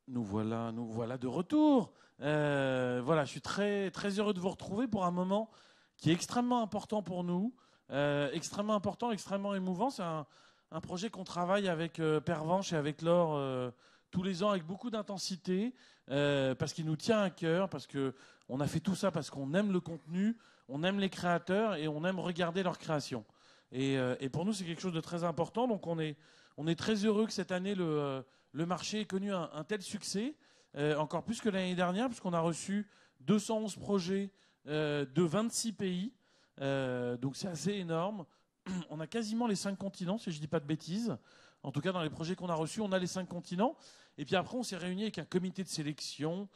Nous voilà de retour. Voilà, je suis très, très heureux de vous retrouver pour un moment qui est extrêmement important pour nous, extrêmement important, extrêmement émouvant. C'est un projet qu'on travaille avec Pervenche et avec Laure tous les ans avec beaucoup d'intensité, parce qu'il nous tient à cœur, parce que on a fait tout ça parce qu'on aime le contenu, on aime les créateurs et on aime regarder leur création. Et pour nous, c'est quelque chose de très important. Donc on est très heureux que cette année le marché ait connu un tel succès, encore plus que l'année dernière, puisqu'on a reçu 211 projets de 26 pays. Donc c'est assez énorme. On a quasiment les 5 continents, si je dis pas de bêtises. En tout cas, dans les projets qu'on a reçus, on a les 5 continents. Et puis après, on s'est réunis avec un comité de sélection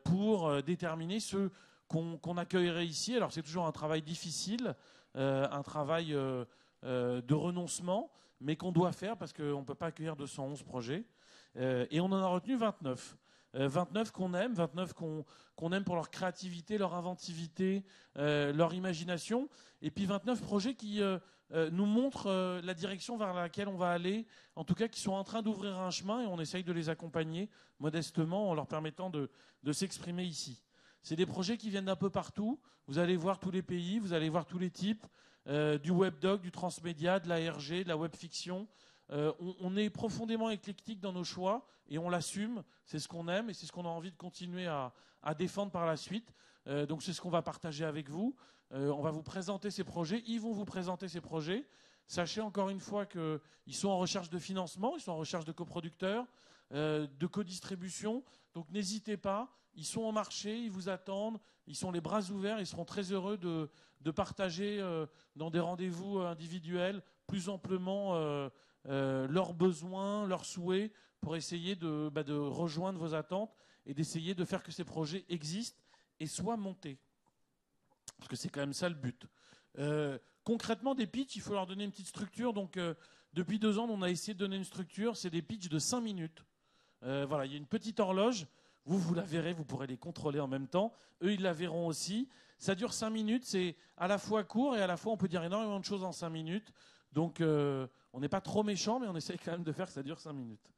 pour déterminer ceux qu'on accueillerait ici. Alors c'est toujours un travail difficile, un travail de renoncement, mais qu'on doit faire parce qu'on ne peut pas accueillir 211 projets. Et on en a retenu 29. 29 qu'on aime, 29 qu'on aime pour leur créativité, leur inventivité, leur imagination, et puis 29 projets qui nous montrent la direction vers laquelle on va aller, en tout cas qui sont en train d'ouvrir un chemin, et on essaye de les accompagner modestement en leur permettant de s'exprimer ici. C'est des projets qui viennent d'un peu partout. Vous allez voir tous les pays, vous allez voir tous les types, du webdoc, du transmédia, de la RG, de la webfiction. On est profondément éclectique dans nos choix et on l'assume. C'est ce qu'on aime et c'est ce qu'on a envie de continuer à défendre par la suite. Donc c'est ce qu'on va partager avec vous. On va vous présenter ces projets. Ils vont vous présenter ces projets. Sachez encore une fois qu'ils sont en recherche de financement, ils sont en recherche de coproducteurs, de codistribution. Donc n'hésitez pas, ils sont au marché, ils vous attendent, ils sont les bras ouverts, ils seront très heureux de partager dans des rendez-vous individuels plus amplement leurs besoins, leurs souhaits pour essayer de rejoindre vos attentes et d'essayer de faire que ces projets existent et soient montés. Parce que c'est quand même ça le but. Concrètement, des pitchs, il faut leur donner une petite structure. Donc, depuis 2 ans, on a essayé de donner une structure. C'est des pitchs de 5 minutes. Voilà, il y a une petite horloge. Vous la verrez, vous pourrez les contrôler en même temps. Eux, ils la verront aussi. Ça dure 5 minutes. C'est à la fois court et à la fois, on peut dire énormément de choses en 5 minutes. Donc, on n'est pas trop méchant, mais on essaye quand même de faire que ça dure 5 minutes.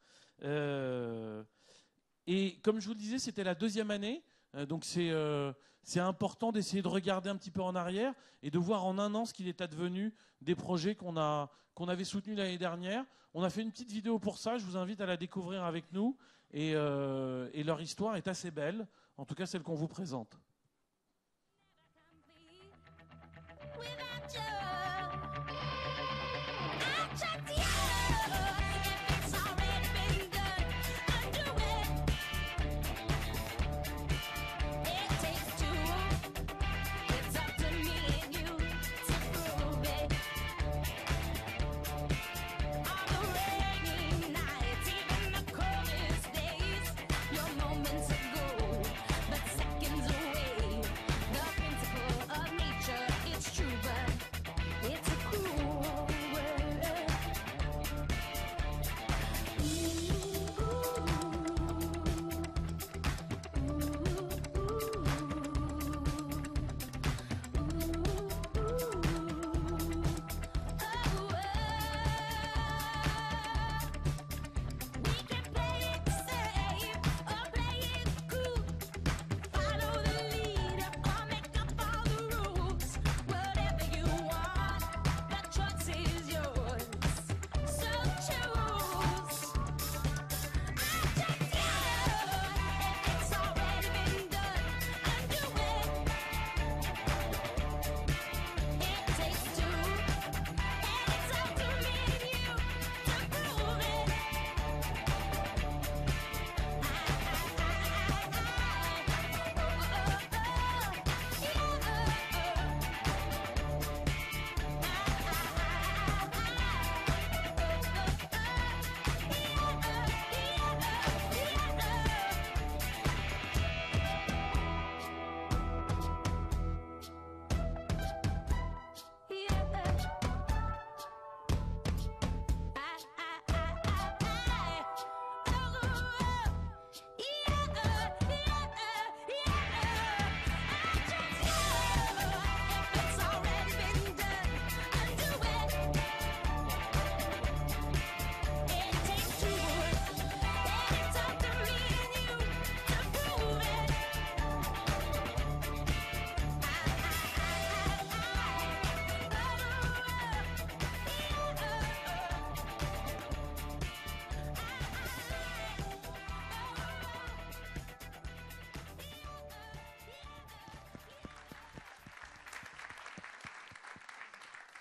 Et comme je vous le disais, c'était la 2e année. Donc c'est important d'essayer de regarder un petit peu en arrière et de voir en un an ce qu'il est advenu des projets qu'on avait soutenus l'année dernière. On a fait une petite vidéo pour ça, je vous invite à la découvrir avec nous et leur histoire est assez belle, en tout cas celle qu'on vous présente. Moments ago, but seconds away.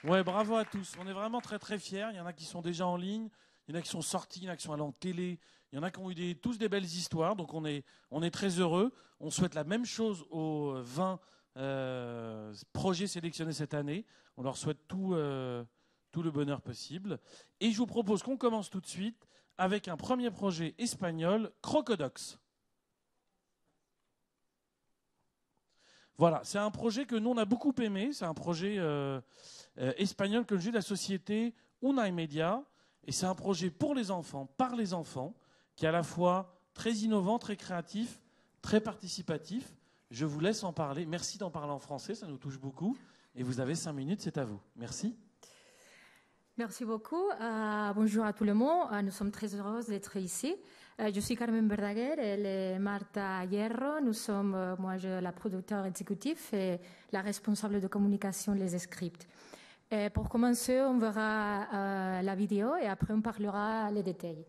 Ouais, bravo à tous. On est vraiment très très fiers. Il y en a qui sont déjà en ligne, il y en a qui sont sortis, il y en a qui sont allés en télé, il y en a qui ont eu tous des belles histoires. Donc on est très heureux. On souhaite la même chose aux 20 projets sélectionnés cette année. On leur souhaite tout le bonheur possible. Et je vous propose qu'on commence tout de suite avec un premier projet espagnol, Crocodox. Voilà, c'est un projet que nous on a beaucoup aimé. C'est un projet espagnol que le jeu de la société Unai Media. Et c'est un projet pour les enfants, par les enfants, qui est à la fois très innovant, très créatif, très participatif. Je vous laisse en parler. Merci d'en parler en français, ça nous touche beaucoup. Et vous avez 5 minutes, c'est à vous. Merci. Merci beaucoup. Bonjour à tout le monde. Nous sommes très heureuses d'être ici. Je suis Carmen Verdaguer, elle est Marta Hierro. Nous sommes, la producteur exécutif et la responsable de communication les scripts. Et pour commencer, on verra la vidéo et après on parlera les détails.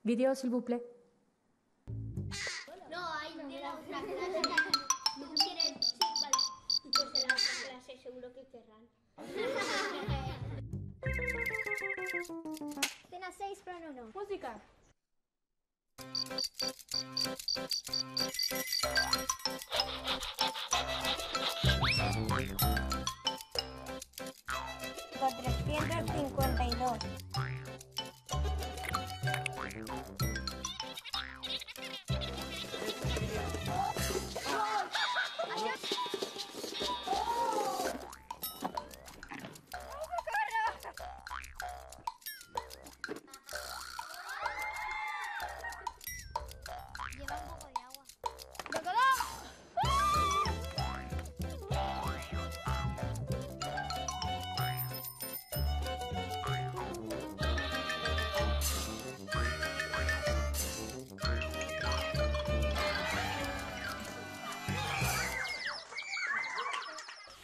Vidéo, s'il vous plaît. No, ahí tiene una clase. ¿Quieren? Sí, vale. Pues en la otra clase seguro que querrán. Escena 6, plano 1. Música. Con 352. Lleva un poco de agua.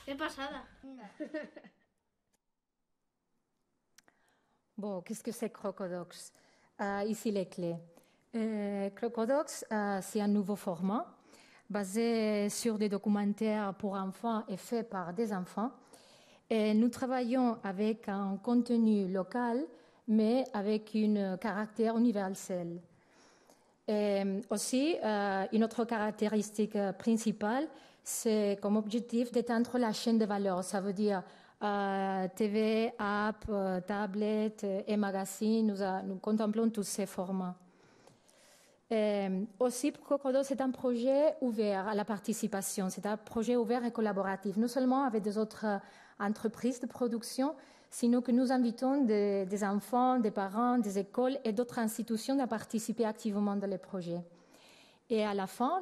¡Qué pasada! Bon, qu'est-ce que c'est Crocodox? Ici les clés. Crocodox, c'est un nouveau format basé sur des documentaires pour enfants et fait par des enfants. Et nous travaillons avec un contenu local, mais avec un caractère universel. Et aussi, une autre caractéristique principale, c'est comme objectif d'étendre la chaîne de valeur. Ça veut dire TV, app, tablette et magazine. Nous contemplons tous ces formats. Aussi, Crocodox, c'est un projet ouvert à la participation. C'est un projet ouvert et collaboratif, non seulement avec des autres entreprises de production, sinon que nous invitons des enfants, des parents, des écoles et d'autres institutions à participer activement dans les projets. Et à la fin,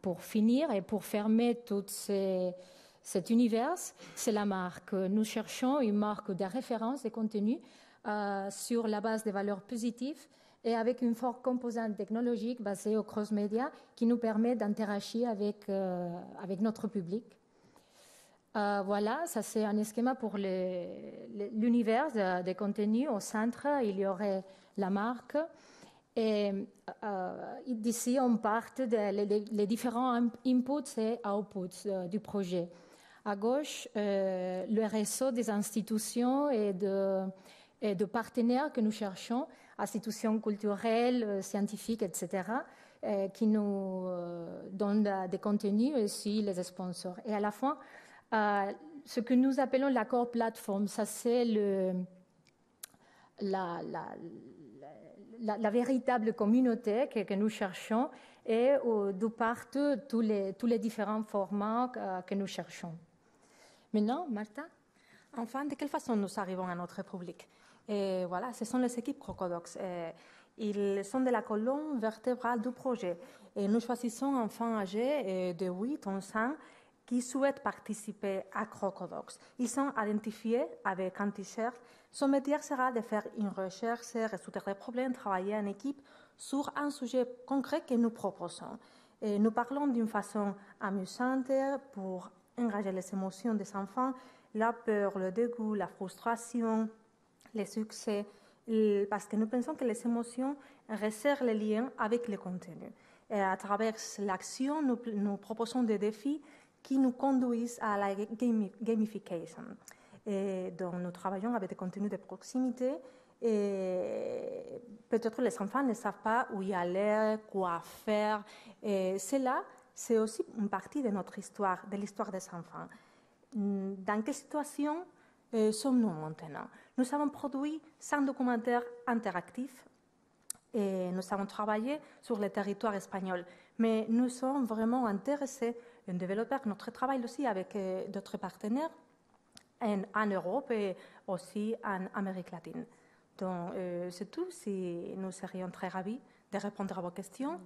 pour finir et pour fermer tout cet univers, c'est la marque. Nous cherchons une marque de référence des contenus sur la base des valeurs positives et avec une forte composante technologique basée au cross-média qui nous permet d'interagir avec notre public. Voilà, ça c'est un schéma pour l'univers des contenus. Au centre, il y aurait la marque. Et d'ici, on part des différents inputs et outputs du projet. À gauche, le réseau des institutions et de partenaires que nous cherchons, institutions culturelles, scientifiques, etc., qui nous donnent des contenus et aussi les sponsors. Et à la fin, ce que nous appelons l'accord plateforme, ça c'est la véritable communauté que nous cherchons et d'où partent tous les différents formats que nous cherchons. Maintenant, Martha? Enfin, de quelle façon nous arrivons à notre public? Et voilà, ce sont les équipes Crocodox. Ils sont de la colonne vertébrale du projet. Et nous choisissons un enfants âgés de 8 à 11 ans qui souhaitent participer à Crocodox. Ils sont identifiés avec un t-shirt. Son métier sera de faire une recherche, résoudre des problèmes, travailler en équipe sur un sujet concret que nous proposons. Et nous parlons d'une façon amusante pour engager les émotions des enfants, la peur, le dégoût, la frustration, les succès, parce que nous pensons que les émotions resserrent les liens avec le contenu. Et à travers l'action, nous proposons des défis qui nous conduisent à la gamification. et dont nous travaillons avec des contenus de proximité. Et peut-être les enfants ne savent pas où y aller, quoi faire. Et cela, c'est aussi une partie de notre histoire, de l'histoire des enfants. Dans quelle situation sommes-nous maintenant? Nous avons produit 100 documentaires interactifs et nous avons travaillé sur le territoire espagnol. Mais nous sommes vraiment intéressés en développer notre travail aussi avec d'autres partenaires en Europe et aussi en Amérique latine. Donc, c'est tout. Si nous serions très ravis de répondre à vos questions,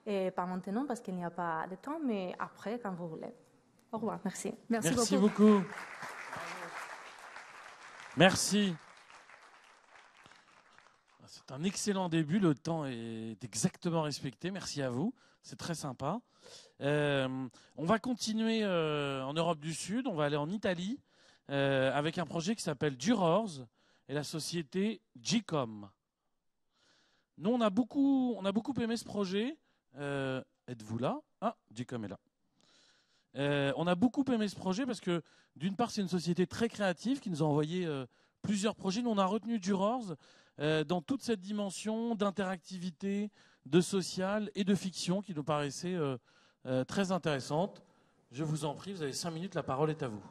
et pas maintenant parce qu'il n'y a pas de temps, mais après, quand vous voulez. Au revoir. Merci. Merci beaucoup. Merci. C'est un excellent début. Le temps est exactement respecté. Merci à vous. C'est très sympa. On va continuer en Europe du Sud. On va aller en Italie avec un projet qui s'appelle Jurors et la société GCOM. Nous, on a beaucoup aimé ce projet. Êtes-vous là? Ah, GCOM est là. On a beaucoup aimé ce projet parce que, d'une part, c'est une société très créative qui nous a envoyé plusieurs projets. Nous, on a retenu Jurors dans toute cette dimension d'interactivité, de social et de fiction qui nous paraissait très intéressante. Je vous en prie, vous avez 5 minutes, la parole est à vous.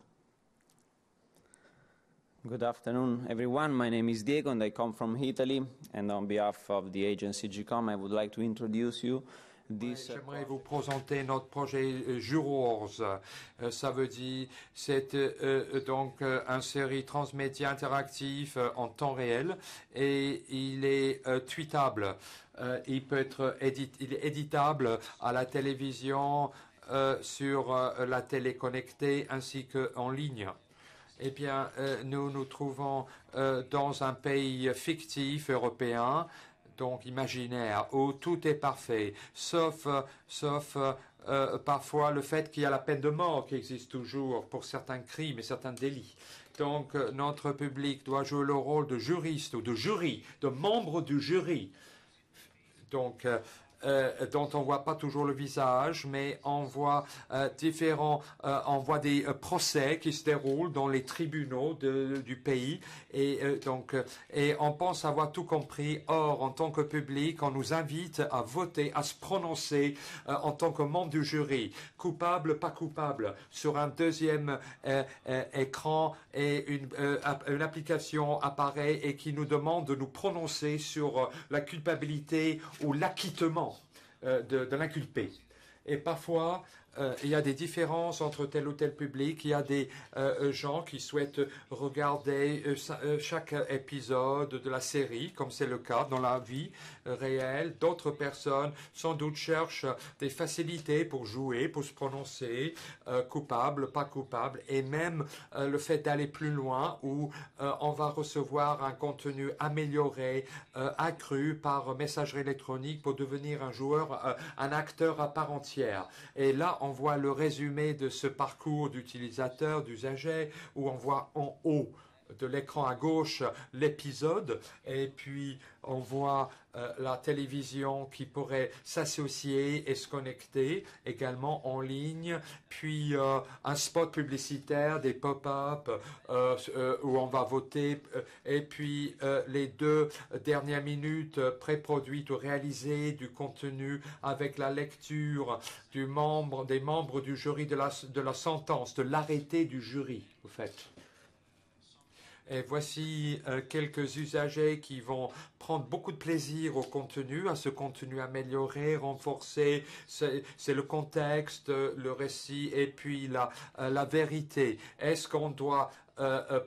Good afternoon, everyone. My name is Diego and I come from Italy. And on behalf of the agency GCOM, I would like to introduce you. J'aimerais vous présenter notre projet Jurors. Ça veut dire c'est donc une série transmédia interactive en temps réel et il est tweetable. Il peut être il est éditable à la télévision, sur la télé connectée ainsi qu'en ligne. Eh bien, nous nous trouvons dans un pays fictif européen, donc imaginaire, où tout est parfait, sauf parfois le fait qu'il y a la peine de mort qui existe toujours pour certains crimes et certains délits. Donc, notre public doit jouer le rôle de juriste ou de jury, de membre du jury. Donc, dont on ne voit pas toujours le visage, mais on voit on voit des procès qui se déroulent dans les tribunaux du pays, et on pense avoir tout compris. Or, en tant que public, on nous invite à voter, à se prononcer en tant que membre du jury, coupable, pas coupable, sur un deuxième écran, et une application apparaît et qui nous demande de nous prononcer sur la culpabilité ou l'acquittement de l'inculpé. Et parfois, il y a des différences entre tel ou tel public. Il y a des gens qui souhaitent regarder chaque épisode de la série, comme c'est le cas dans la vie réelle. D'autres personnes, sans doute, cherchent des facilités pour jouer, pour se prononcer, coupable, pas coupable, et même le fait d'aller plus loin, où on va recevoir un contenu amélioré, accru par messagerie électronique pour devenir un joueur, un acteur à part entière. Et là, on voit le résumé de ce parcours d'utilisateur, d'usager, où on voit en haut de l'écran à gauche l'épisode, et puis on voit la télévision qui pourrait s'associer et se connecter également en ligne, puis un spot publicitaire, des pop-up où on va voter, et puis les 2 dernières minutes pré-produites ou réalisées du contenu avec la lecture des membres du jury de la sentence, de l'arrêté du jury, au fait. Et voici quelques usagers qui vont prendre beaucoup de plaisir au contenu, à ce contenu amélioré, renforcé. C'est le contexte, le récit et puis la vérité. Est-ce qu'on doit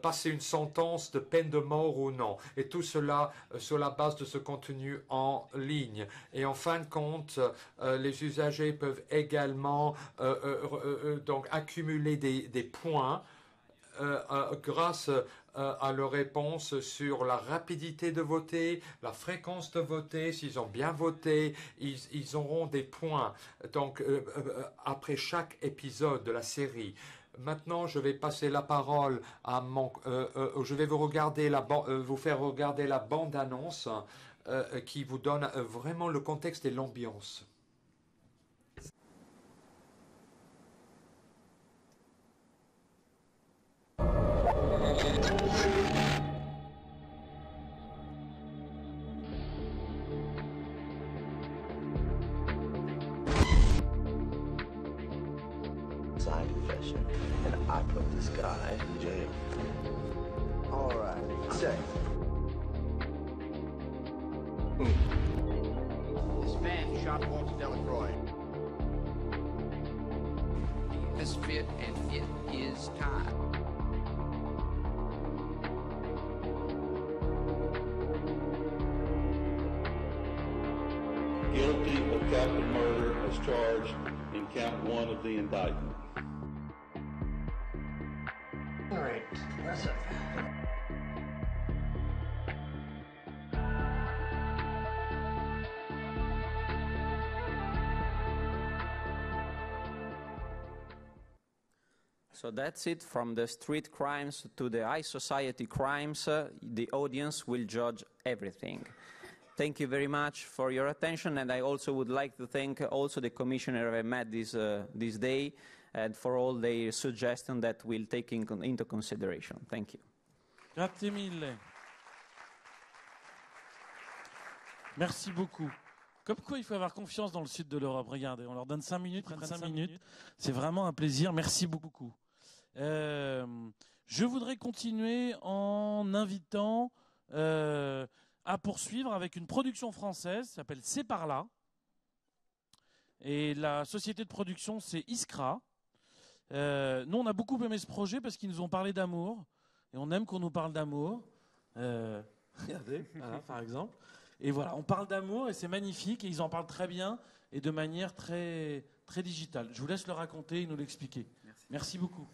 passer une sentence de peine de mort ou non? Et tout cela sur la base de ce contenu en ligne. Et en fin de compte, les usagers peuvent également donc accumuler des points grâce à leur réponse sur la rapidité de voter, la fréquence de voter. S'ils ont bien voté, ils auront des points. Donc, après chaque épisode de la série. Maintenant, je vais passer la parole à je vais vous faire regarder la bande-annonce qui vous donne vraiment le contexte et l'ambiance. homicide confession, and I put this guy in jail. All right, check. This man shot Walter Delacroix. Misfit, and it is time. Guilty of capital murder as charged in count 1 of the indictment. All right, that's it. So that's it. From the street crimes to the high society crimes, the audience will judge everything. Thank you very much for your attention, and I also would like to thank also the commissioner I met this day, and for all their suggestions that we'll take into consideration. Thank you. Grazie mille. Merci beaucoup. Comme quoi, il faut avoir confiance dans le sud de l'Europe. Regardez, on leur donne 5 minutes, prennent 5 minutes. C'est vraiment un plaisir. Merci beaucoup. Je voudrais continuer en invitant à poursuivre avec une production française qui s'appelle C'est par là. Et la société de production, c'est Iskra. Nous, on a beaucoup aimé ce projet parce qu'ils nous ont parlé d'amour. Et on aime qu'on nous parle d'amour. Regardez, voilà, par exemple. Et voilà, on parle d'amour et c'est magnifique. Et ils en parlent très bien et de manière très, très digitale. Je vous laisse le raconter et nous l'expliquer. Merci beaucoup.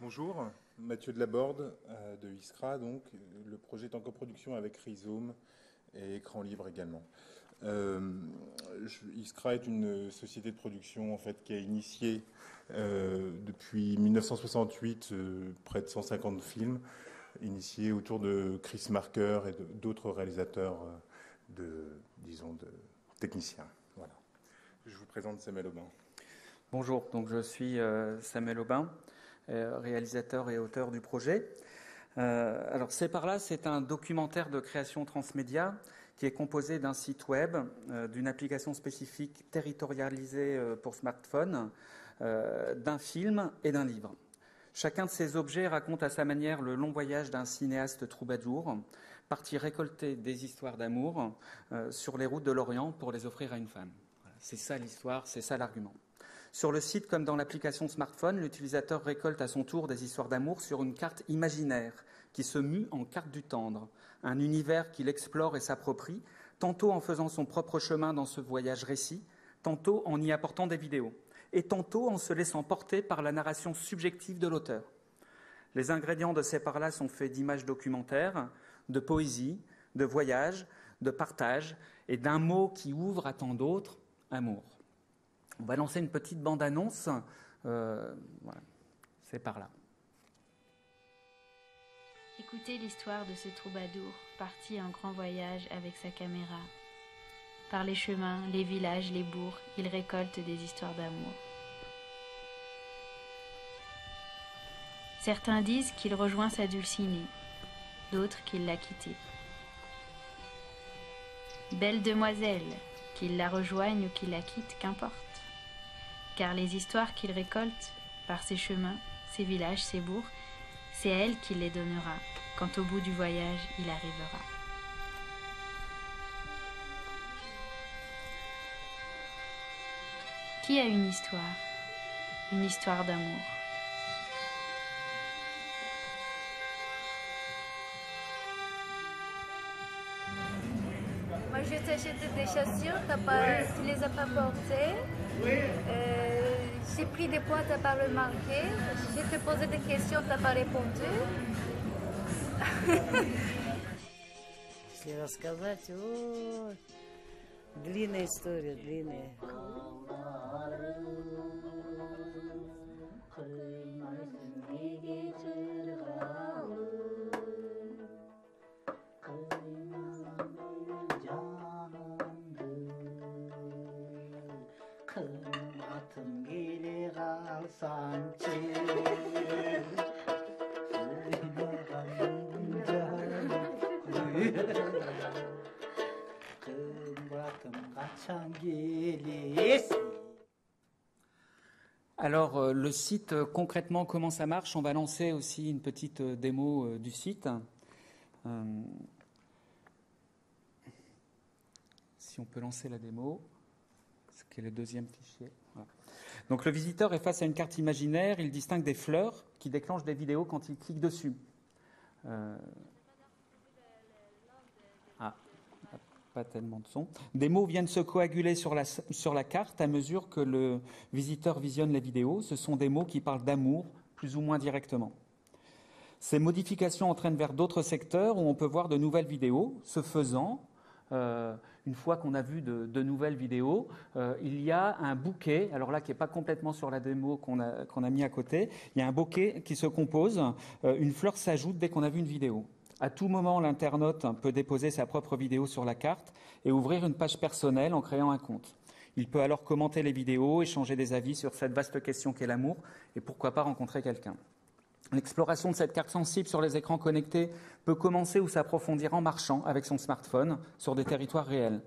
Bonjour, Mathieu Delaborde de Iskra. Donc, le projet est en coproduction avec Rhizome et Écran Libre également. Iskra est une société de production en fait, qui a initié depuis 1968 près de 150 films, initiés autour de Chris Marker et d'autres réalisateurs de techniciens. Voilà. Je vous présente Samuel Aubin. Bonjour, donc je suis Samuel Aubin, réalisateur et auteur du projet. Alors C'est par là, c'est un documentaire de création transmédia qui est composé d'un site web, d'une application spécifique territorialisée pour smartphone, d'un film et d'un livre. Chacun de ces objets raconte à sa manière le long voyage d'un cinéaste troubadour, parti récolter des histoires d'amour sur les routes de l'Orient pour les offrir à une femme. Voilà, c'est ça l'histoire, c'est ça l'argument. Sur le site, comme dans l'application smartphone, l'utilisateur récolte à son tour des histoires d'amour sur une carte imaginaire qui se mue en carte du tendre, un univers qu'il explore et s'approprie, tantôt en faisant son propre chemin dans ce voyage récit, tantôt en y apportant des vidéos, et tantôt en se laissant porter par la narration subjective de l'auteur. Les ingrédients de C'est par là sont faits d'images documentaires, de poésie, de voyage, de partage, et d'un mot qui ouvre à tant d'autres, amour. On va lancer une petite bande-annonce. Voilà. C'est par là. Écoutez l'histoire de ce troubadour, parti en grand voyage avec sa caméra. Par les chemins, les villages, les bourgs, il récolte des histoires d'amour. Certains disent qu'il rejoint sa Dulcinée, d'autres qu'il l'a quittée. Belle demoiselle, qu'il la rejoigne ou qu'il la quitte, qu'importe. Car les histoires qu'il récolte, par ses chemins, ses villages, ses bourgs, c'est à elle qu'il les donnera, quand au bout du voyage, il arrivera. Qui a une histoire d'amour? Moi, je t'achète des chaussures, tu les as pas portées. J'ai pris des poids, tu n'as pas remarqué. Je te posé des questions, tu n'as pas répondu. Если рассказать, длинная история, длинная. Alors, le site, concrètement, comment ça marche? On va lancer aussi une petite démo du site. Si on peut lancer la démo, ce qui est le deuxième fichier. Voilà. Donc, le visiteur est face à une carte imaginaire. Il distingue des fleurs qui déclenchent des vidéos quand il clique dessus. Pas tellement de son. Des mots viennent se coaguler sur la carte à mesure que le visiteur visionne les vidéos. Ce sont des mots qui parlent d'amour, plus ou moins directement. Ces modifications entraînent vers d'autres secteurs où on peut voir de nouvelles vidéos. Ce faisant, une fois qu'on a vu de nouvelles vidéos, il y a un bouquet, alors là qui n'est pas complètement sur la démo qu'on a mis à côté, il y a un bouquet qui se compose, une fleur s'ajoute dès qu'on a vu une vidéo. À tout moment, l'internaute peut déposer sa propre vidéo sur la carte et ouvrir une page personnelle en créant un compte. Il peut alors commenter les vidéos, échanger des avis sur cette vaste question qu'est l'amour et pourquoi pas rencontrer quelqu'un. L'exploration de cette carte sensible sur les écrans connectés peut commencer ou s'approfondir en marchant avec son smartphone sur des territoires réels.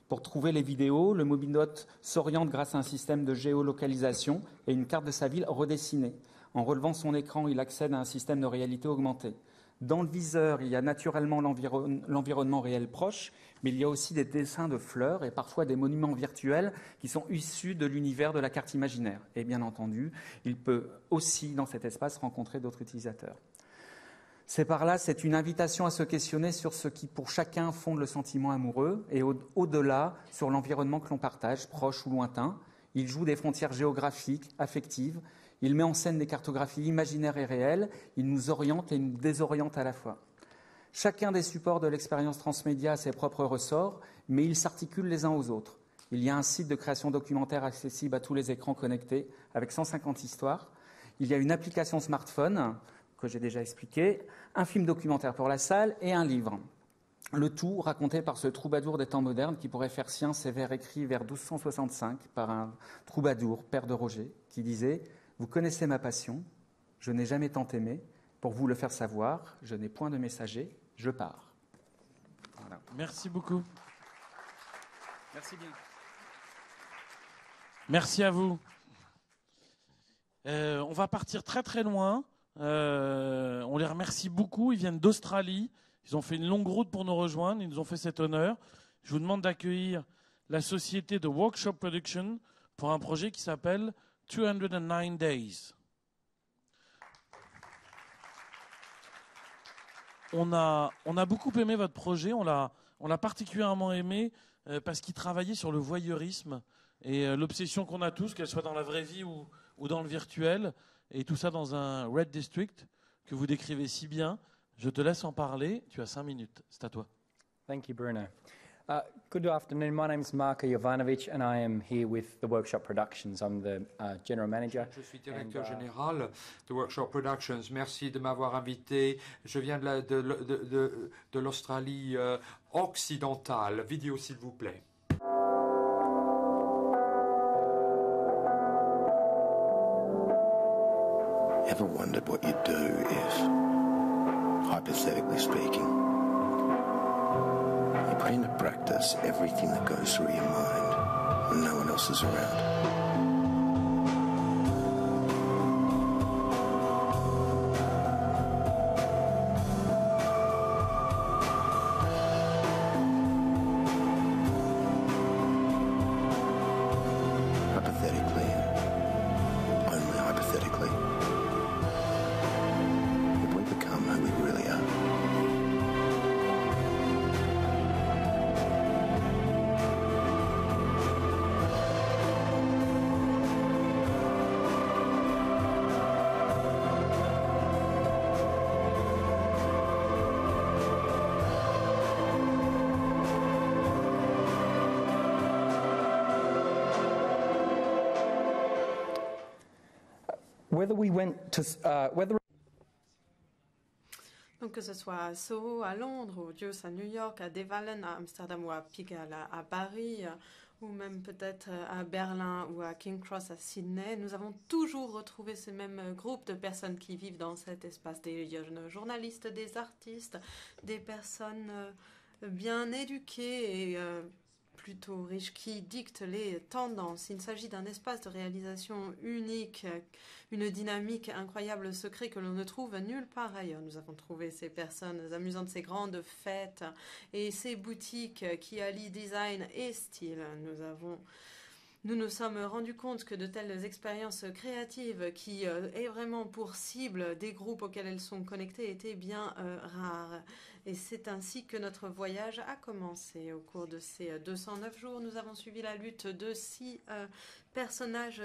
Pour trouver les vidéos, le mobilote s'oriente grâce à un système de géolocalisation et une carte de sa ville redessinée. En relevant son écran, il accède à un système de réalité augmentée. Dans le viseur, il y a naturellement l'environnement réel proche, mais il y a aussi des dessins de fleurs et parfois des monuments virtuels qui sont issus de l'univers de la carte imaginaire. Et bien entendu, il peut aussi, dans cet espace, rencontrer d'autres utilisateurs. C'est une invitation à se questionner sur ce qui, pour chacun, fonde le sentiment amoureux et au-delà, sur l'environnement que l'on partage, proche ou lointain. Il joue des frontières géographiques, affectives. Il met en scène des cartographies imaginaires et réelles, il nous oriente et nous désoriente à la fois. Chacun des supports de l'expérience transmédia a ses propres ressorts, mais ils s'articulent les uns aux autres. Il y a un site de création documentaire accessible à tous les écrans connectés, avec 150 histoires. Il y a une application smartphone, que j'ai déjà expliqué, un film documentaire pour la salle et un livre. Le tout raconté par ce troubadour des temps modernes qui pourrait faire sien ces vers écrits vers 1265 par un troubadour, père de Roger, qui disait « Vous connaissez ma passion, je n'ai jamais tant aimé, pour vous le faire savoir, je n'ai point de messager, je pars. » Voilà. Merci beaucoup. Merci bien. Merci à vous. On va partir très très loin. On les remercie beaucoup. Ils viennent d'Australie. Ils ont fait une longue route pour nous rejoindre. Ils nous ont fait cet honneur. Je vous demande d'accueillir la société de Workshop Production pour un projet qui s'appelle 209 Days. On a beaucoup aimé votre projet. On l'a particulièrement aimé parce qu'il travaillait sur le voyeurisme et l'obsession qu'on a tous, qu'elle soit dans la vraie vie ou dans le virtuel, et tout ça dans un Red District que vous décrivez si bien. Je te laisse en parler. Tu as 5 minutes. C'est à toi. Thank you, Bruno. Good afternoon. My name is Marko Jovanovic, and I am here with the Workshop Productions. I'm the general manager. Je suis directeur général de Workshop Productions. Merci de m'avoir invité. Je viens de l'Australie occidentale. Vidéo, s'il vous plaît. Ever wondered what you'd do if, hypothetically speaking, you put into practice everything that goes through your mind when no one else is around? Hypothetically, only hypothetically, if we become who we really are. Whether we went to whether. Donc que ce soit à Soho, à Londres, ou Juice à New York, à Devalen, à Amsterdam ou à Pigalle à Paris, ou même peut-être à Berlin ou à King Cross à Sydney, nous avons toujours retrouvé ce même groupe de personnes qui vivent dans cet espace, des jeunes journalistes, des artistes, des personnes bien éduquées et plutôt riche qui dicte les tendances. Il s'agit d'un espace de réalisation unique, une dynamique incroyable, secret que l'on ne trouve nulle part ailleurs. Nous avons trouvé ces personnes amusantes, ces grandes fêtes et ces boutiques qui allient design et style. Nous nous sommes rendus compte que de telles expériences créatives qui aient vraiment pour cible des groupes auxquels elles sont connectées étaient bien rares. Et c'est ainsi que notre voyage a commencé. Au cours de ces 209 jours, nous avons suivi la lutte de 6 personnages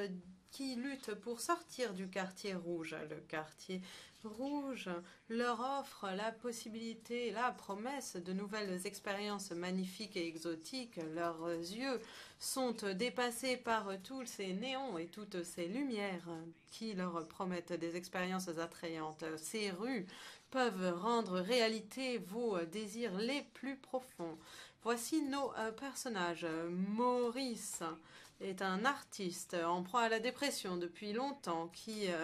qui luttent pour sortir du quartier rouge. Le quartier rouge leur offre la possibilité, la promesse de nouvelles expériences magnifiques et exotiques. Leurs yeux sont dépassés par tous ces néons et toutes ces lumières qui leur promettent des expériences attrayantes. Ces rues peuvent rendre réalité vos désirs les plus profonds. Voici nos personnages. Maurice est un artiste en proie à la dépression depuis longtemps,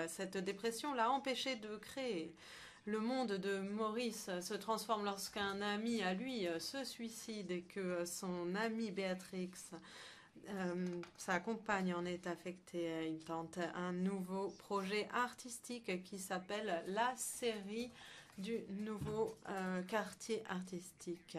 cette dépression l'a empêché de créer. Le monde de Maurice se transforme lorsqu'un ami à lui se suicide et que son amie Béatrix, sa compagne, en est affectée. Il tente un nouveau projet artistique qui s'appelle la série du nouveau quartier artistique.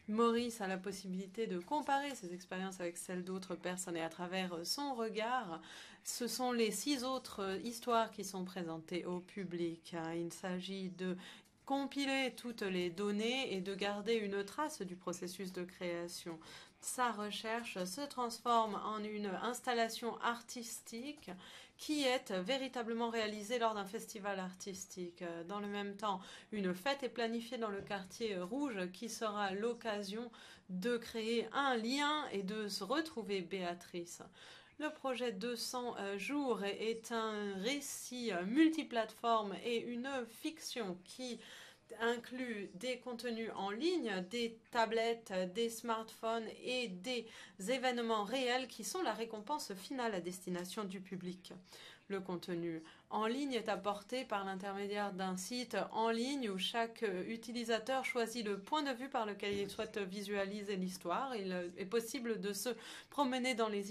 Maurice a la possibilité de comparer ses expériences avec celles d'autres personnes et à travers son regard, ce sont les 6 autres histoires qui sont présentées au public. Il s'agit de compiler toutes les données et de garder une trace du processus de création. Sa recherche se transforme en une installation artistique qui est véritablement réalisée lors d'un festival artistique. Dans le même temps, une fête est planifiée dans le quartier rouge qui sera l'occasion de créer un lien et de se retrouver Béatrice. Le projet 200 jours est un récit multiplateforme et une fiction qui inclut des contenus en ligne, des tablettes, des smartphones et des événements réels qui sont la récompense finale à destination du public. Le contenu en ligne est apporté par l'intermédiaire d'un site en ligne où chaque utilisateur choisit le point de vue par lequel il souhaite visualiser l'histoire. Il est possible de se promener dans les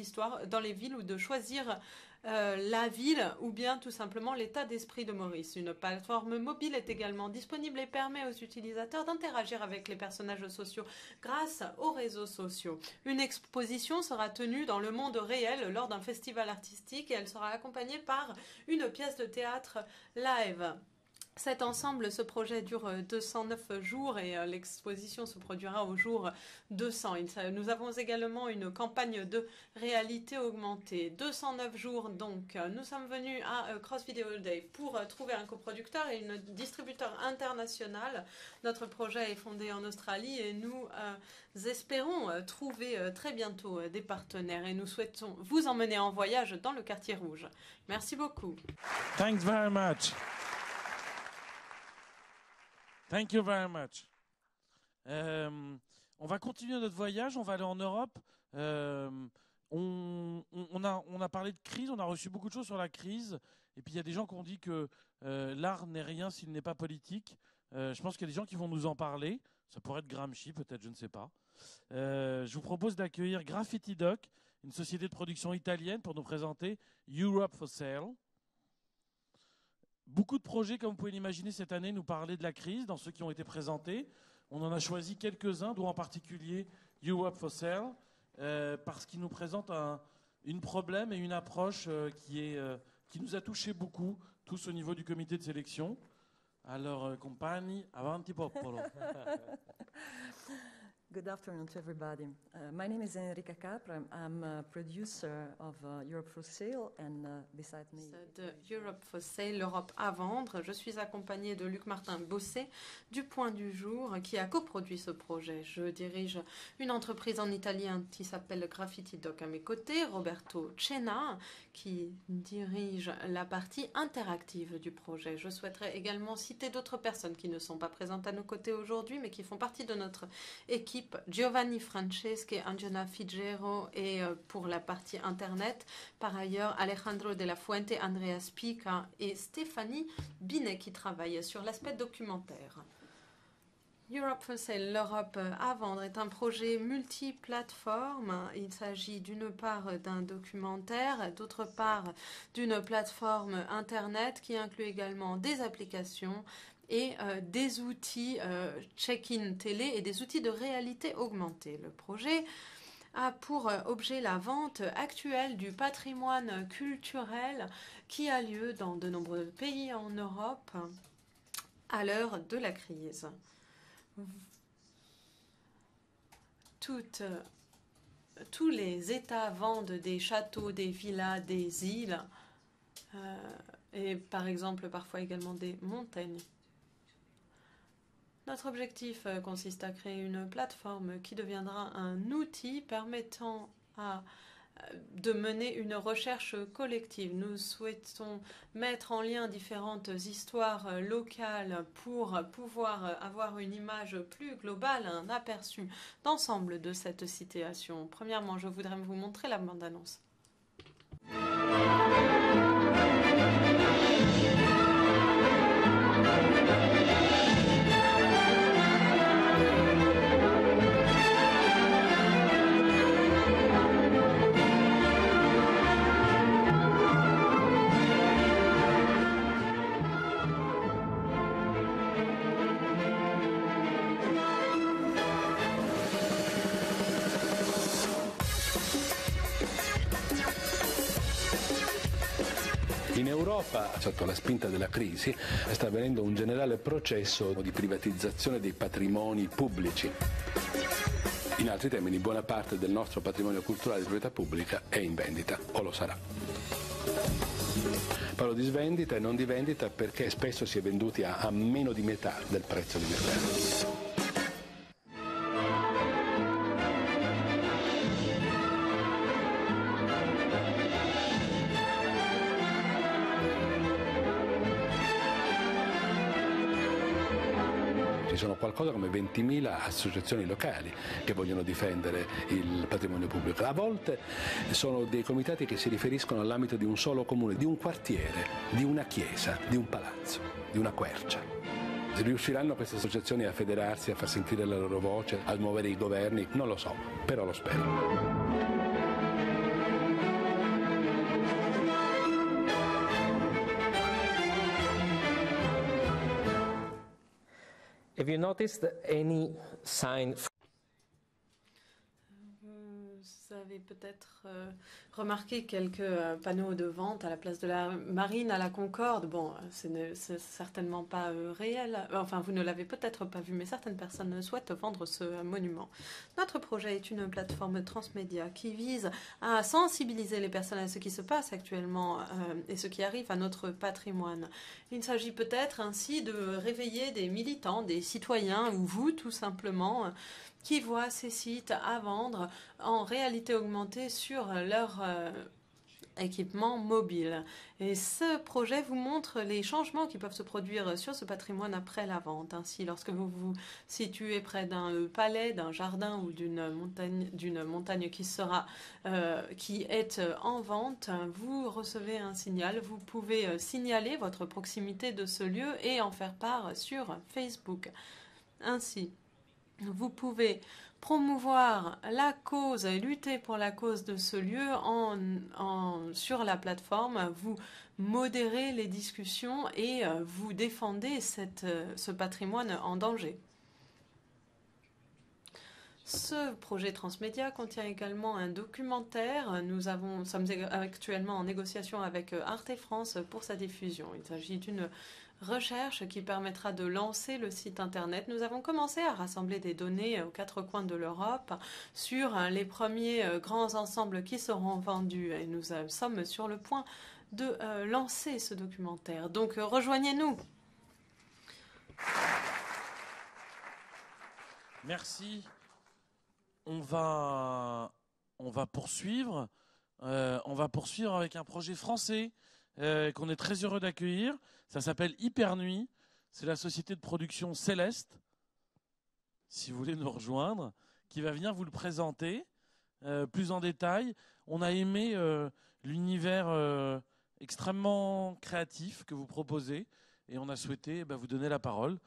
villes ou de choisir la ville ou bien tout simplement l'état d'esprit de Maurice. Une plateforme mobile est également disponible et permet aux utilisateurs d'interagir avec les personnages sociaux grâce aux réseaux sociaux. Une exposition sera tenue dans le monde réel lors d'un festival artistique et elle sera accompagnée par une pièce de théâtre live. Cet ensemble, ce projet dure 209 jours et l'exposition se produira au jour 200. Nous avons également une campagne de réalité augmentée. 209 jours donc. Nous sommes venus à Cross Video Day pour trouver un coproducteur et un distributeur international. Notre projet est fondé en Australie et nous espérons trouver très bientôt des partenaires et nous souhaitons vous emmener en voyage dans le quartier rouge. Merci beaucoup. Thanks very much. Thank you very much. On va continuer notre voyage, on va aller en Europe. On a parlé de crise, on a reçu beaucoup de choses sur la crise. Et puis il y a des gens qui ont dit que l'art n'est rien s'il n'est pas politique. Je pense qu'il y a des gens qui vont nous en parler. Ça pourrait être Gramsci, peut-être, je ne sais pas. Je vous propose d'accueillir Graffiti Doc, une société de production italienne, pour nous présenter Europe for Sale. Beaucoup de projets, comme vous pouvez l'imaginer, cette année, nous parlaient de la crise dans ceux qui ont été présentés. On en a choisi quelques-uns, dont en particulier Europe for Sale, parce qu'il nous présente un problème et une approche qui nous a touché beaucoup, tous au niveau du comité de sélection. Alors, compagni, avanti popolo. Good afternoon to everybody. My name is Enrica Capra. I'm a producer of Europe for Sale and beside me... De Europe for Sale, l'Europe à vendre. Je suis accompagnée de Luc-Martin Bossé du Point du Jour qui a coproduit ce projet. Je dirige une entreprise en italien qui s'appelle Graffiti Doc à mes côtés. Roberto Cena qui dirige la partie interactive du projet. Je souhaiterais également citer d'autres personnes qui ne sont pas présentes à nos côtés aujourd'hui mais qui font partie de notre équipe. Giovanni Franceschi, Angela Figero et pour la partie internet, par ailleurs Alejandro de la Fuente, Andrea Spica et Stéphanie Binet qui travaillent sur l'aspect documentaire. Europe for Sale, l'Europe à vendre, est un projet multiplateforme. Il s'agit d'une part d'un documentaire, d'autre part d'une plateforme Internet qui inclut également des applications et des outils check-in télé et des outils de réalité augmentée. Le projet a pour objet la vente actuelle du patrimoine culturel qui a lieu dans de nombreux pays en Europe à l'heure de la crise. Tous les États vendent des châteaux, des villas, des îles et par exemple parfois également des montagnes. Notre objectif consiste à créer une plateforme qui deviendra un outil permettant de mener une recherche collective. Nous souhaitons mettre en lien différentes histoires locales pour pouvoir avoir une image plus globale, un aperçu d'ensemble de cette situation. Premièrement, je voudrais vous montrer la bande-annonce. In Europa, sotto la spinta della crisi, sta avvenendo un generale processo di privatizzazione dei patrimoni pubblici. In altri termini, buona parte del nostro patrimonio culturale di proprietà pubblica è in vendita, o lo sarà. Parlo di svendita e non di vendita perché spesso si è venduti a meno di metà del prezzo di mercato. Ci sono qualcosa come 20.000 associazioni locali che vogliono difendere il patrimonio pubblico. A volte sono dei comitati che si riferiscono all'ambito di un solo comune, di un quartiere, di una chiesa, di un palazzo, di una quercia. Riusciranno queste associazioni a federarsi, a far sentire la loro voce, a muovere i governi? Non lo so, però lo spero. Have you noticed any sign? Vous avez peut-être remarqué quelques panneaux de vente à la place de la Marine à la Concorde. Bon, c'est certainement pas réel. Enfin, vous ne l'avez peut-être pas vu, mais certaines personnes souhaitent vendre ce monument. Notre projet est une plateforme transmédia qui vise à sensibiliser les personnes à ce qui se passe actuellement et ce qui arrive à notre patrimoine. Il s'agit peut-être ainsi de réveiller des militants, des citoyens ou vous, tout simplement, qui voient ces sites à vendre en réalité augmentée sur leur équipement mobile. Et ce projet vous montre les changements qui peuvent se produire sur ce patrimoine après la vente. Ainsi, lorsque vous vous situez près d'un palais, d'un jardin ou d'une montagne qui est en vente, vous recevez un signal. Vous pouvez signaler votre proximité de ce lieu et en faire part sur Facebook. Ainsi, vous pouvez promouvoir la cause et lutter pour la cause de ce lieu sur la plateforme. Vous modérez les discussions et vous défendez ce patrimoine en danger. Ce projet transmédia contient également un documentaire. Nous sommes actuellement en négociation avec Arte France pour sa diffusion. Il s'agit d'une recherche qui permettra de lancer le site internet. Nous avons commencé à rassembler des données aux quatre coins de l'Europe sur les premiers grands ensembles qui seront vendus et nous sommes sur le point de lancer ce documentaire. Donc rejoignez-nous. Merci. On va poursuivre. On va poursuivre avec un projet français qu'on est très heureux d'accueillir. Ça s'appelle Hypernuit. C'est la société de production Céleste, si vous voulez nous rejoindre, qui va venir vous le présenter plus en détail. On a aimé l'univers extrêmement créatif que vous proposez et on a souhaité vous donner la parole.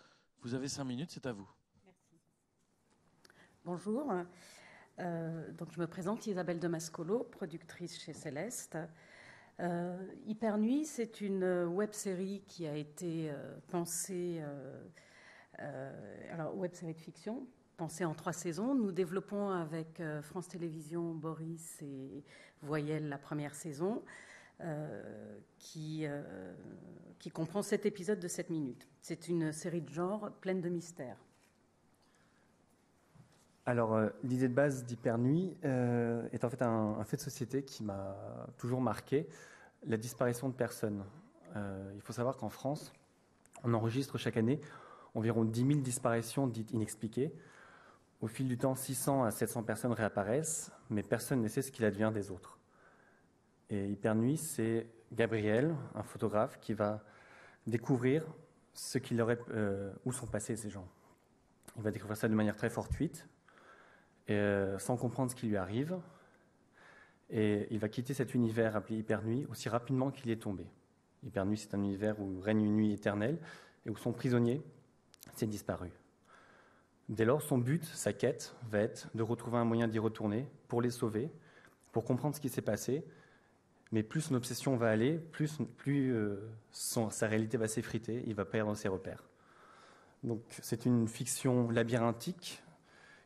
Vous avez 5 minutes, c'est à vous. Merci. Bonjour. Donc je me présente, Isabelle de Mascolo, productrice chez Céleste. Hypernuit, c'est une web-série qui a été pensée, alors web-série de fiction, pensée en 3 saisons. Nous développons avec France Télévisions, Boris et Voyelle la première saison, qui comprend 7 épisodes de 7 minutes. C'est une série de genre pleine de mystères. Alors, l'idée de base d'Hypernuit est en fait un fait de société qui m'a toujours marqué, la disparition de personnes. Il faut savoir qu'en France, on enregistre chaque année environ 10 000 disparitions dites inexpliquées. Au fil du temps, 600 à 700 personnes réapparaissent, mais personne ne sait ce qu'il advient des autres. Et Hypernuit, c'est Gabriel, un photographe, qui va découvrir où sont passés ces gens. Il va découvrir ça de manière très fortuite, sans comprendre ce qui lui arrive. Et il va quitter cet univers appelé Hypernuit aussi rapidement qu'il y est tombé. Hypernuit, c'est un univers où règne une nuit éternelle et où son prisonnier s'est disparu. Dès lors, son but, sa quête, va être de retrouver un moyen d'y retourner pour les sauver, pour comprendre ce qui s'est passé. Mais plus son obsession va aller, plus sa réalité va s'effriter, il va perdre ses repères. Donc c'est une fiction labyrinthique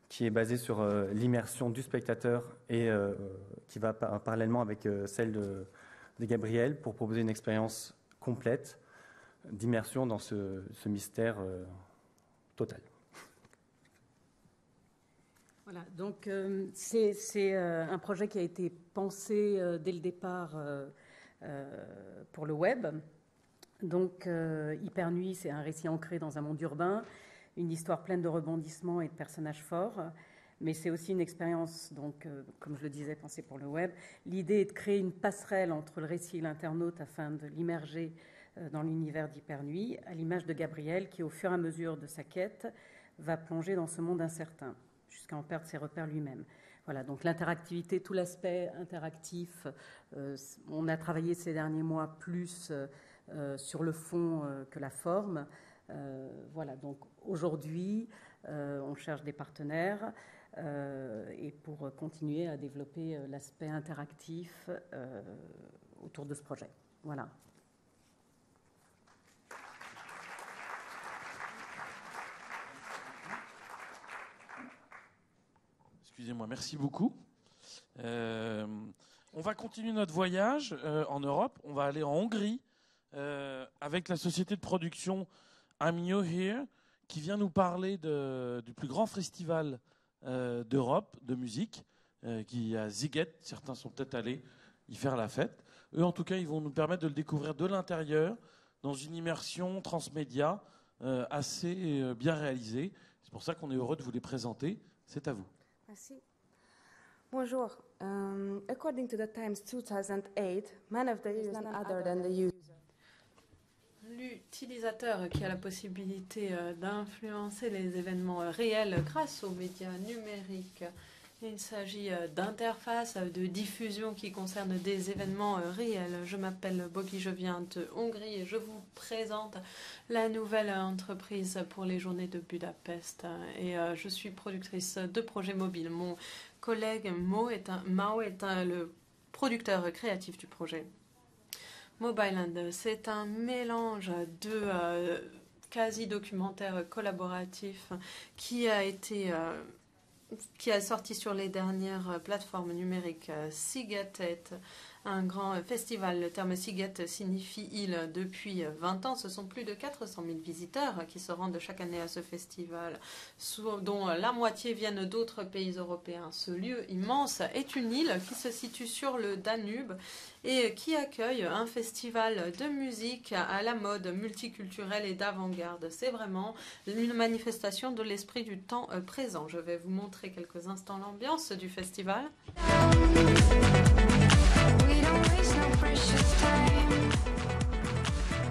qui est basée sur l'immersion du spectateur et qui va parallèlement avec celle de Gabriel pour proposer une expérience complète d'immersion dans ce mystère total. Voilà, donc c'est un projet qui a été pensé dès le départ pour le web. Donc Hypernuit, c'est un récit ancré dans un monde urbain, une histoire pleine de rebondissements et de personnages forts, mais c'est aussi une expérience, donc, comme je le disais, pensée pour le web. L'idée est de créer une passerelle entre le récit et l'internaute afin de l'immerger dans l'univers d'Hypernuit, à l'image de Gabriel qui, au fur et à mesure de sa quête, va plonger dans ce monde incertain, jusqu'à en perdre ses repères lui-même. Voilà, donc l'interactivité, tout l'aspect interactif, on a travaillé ces derniers mois plus sur le fond que la forme. Voilà, donc aujourd'hui, on cherche des partenaires et pour continuer à développer l'aspect interactif autour de ce projet. Voilà. Excusez-moi, merci beaucoup. On va continuer notre voyage en Europe. On va aller en Hongrie avec la société de production I'm New Here qui vient nous parler du plus grand festival d'Europe de musique qui est à Sziget. Certains sont peut-être allés y faire la fête. Eux, en tout cas, ils vont nous permettre de le découvrir de l'intérieur dans une immersion transmédia assez bien réalisée. C'est pour ça qu'on est heureux de vous les présenter. C'est à vous. Merci. Bonjour. According to the Times 2008, man of the year is none other than the user. L'utilisateur qui a la possibilité d'influencer les événements réels grâce aux médias numériques. Il s'agit d'interfaces, de diffusion qui concernent des événements réels. Je m'appelle Bogi, je viens de Hongrie et je vous présente la nouvelle entreprise pour les journées de Budapest. Et je suis productrice de projets mobiles. Mon collègue Mao est le producteur créatif du projet. Mobiland, c'est un mélange de quasi-documentaire collaboratif qui a sorti sur les dernières plateformes numériques. Sziget est un grand festival. Le terme Sziget signifie île. Depuis 20 ans, ce sont plus de 400 000 visiteurs qui se rendent chaque année à ce festival, dont la moitié viennent d'autres pays européens. Ce lieu immense est une île qui se situe sur le Danube et qui accueille un festival de musique à la mode multiculturelle et d'avant-garde. C'est vraiment une manifestation de l'esprit du temps présent. Je vais vous montrer quelques instants l'ambiance du festival. We don't waste no precious time.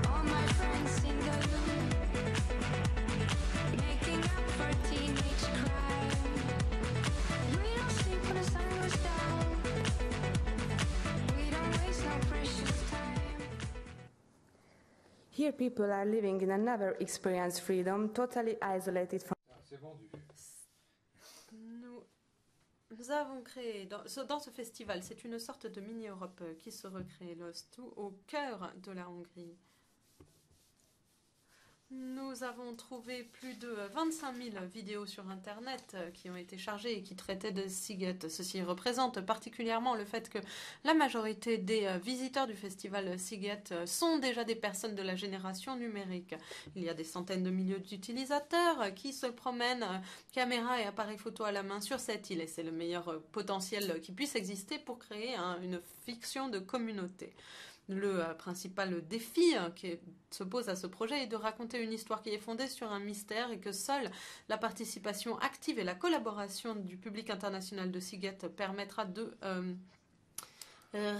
All my friends sing along, making up for teenage crime. We don't sleep when the sun goes down. We don't waste no precious time. Here people are living in a never experienced freedom, totally isolated from... Nous avons créé dans ce festival, c'est une sorte de mini-Europe qui se recrée, tout au cœur de la Hongrie. Nous avons trouvé plus de 25 000 vidéos sur Internet qui ont été chargées et qui traitaient de Sziget. Ceci représente particulièrement le fait que la majorité des visiteurs du festival Sziget sont déjà des personnes de la génération numérique. Il y a des centaines de milliers d'utilisateurs qui se promènent caméra et appareil photo à la main sur cette île. Et c'est le meilleur potentiel qui puisse exister pour créer une fiction de communauté. Le principal défi qui se pose à ce projet est de raconter une histoire qui est fondée sur un mystère et que seule la participation active et la collaboration du public international de Sziget permettra de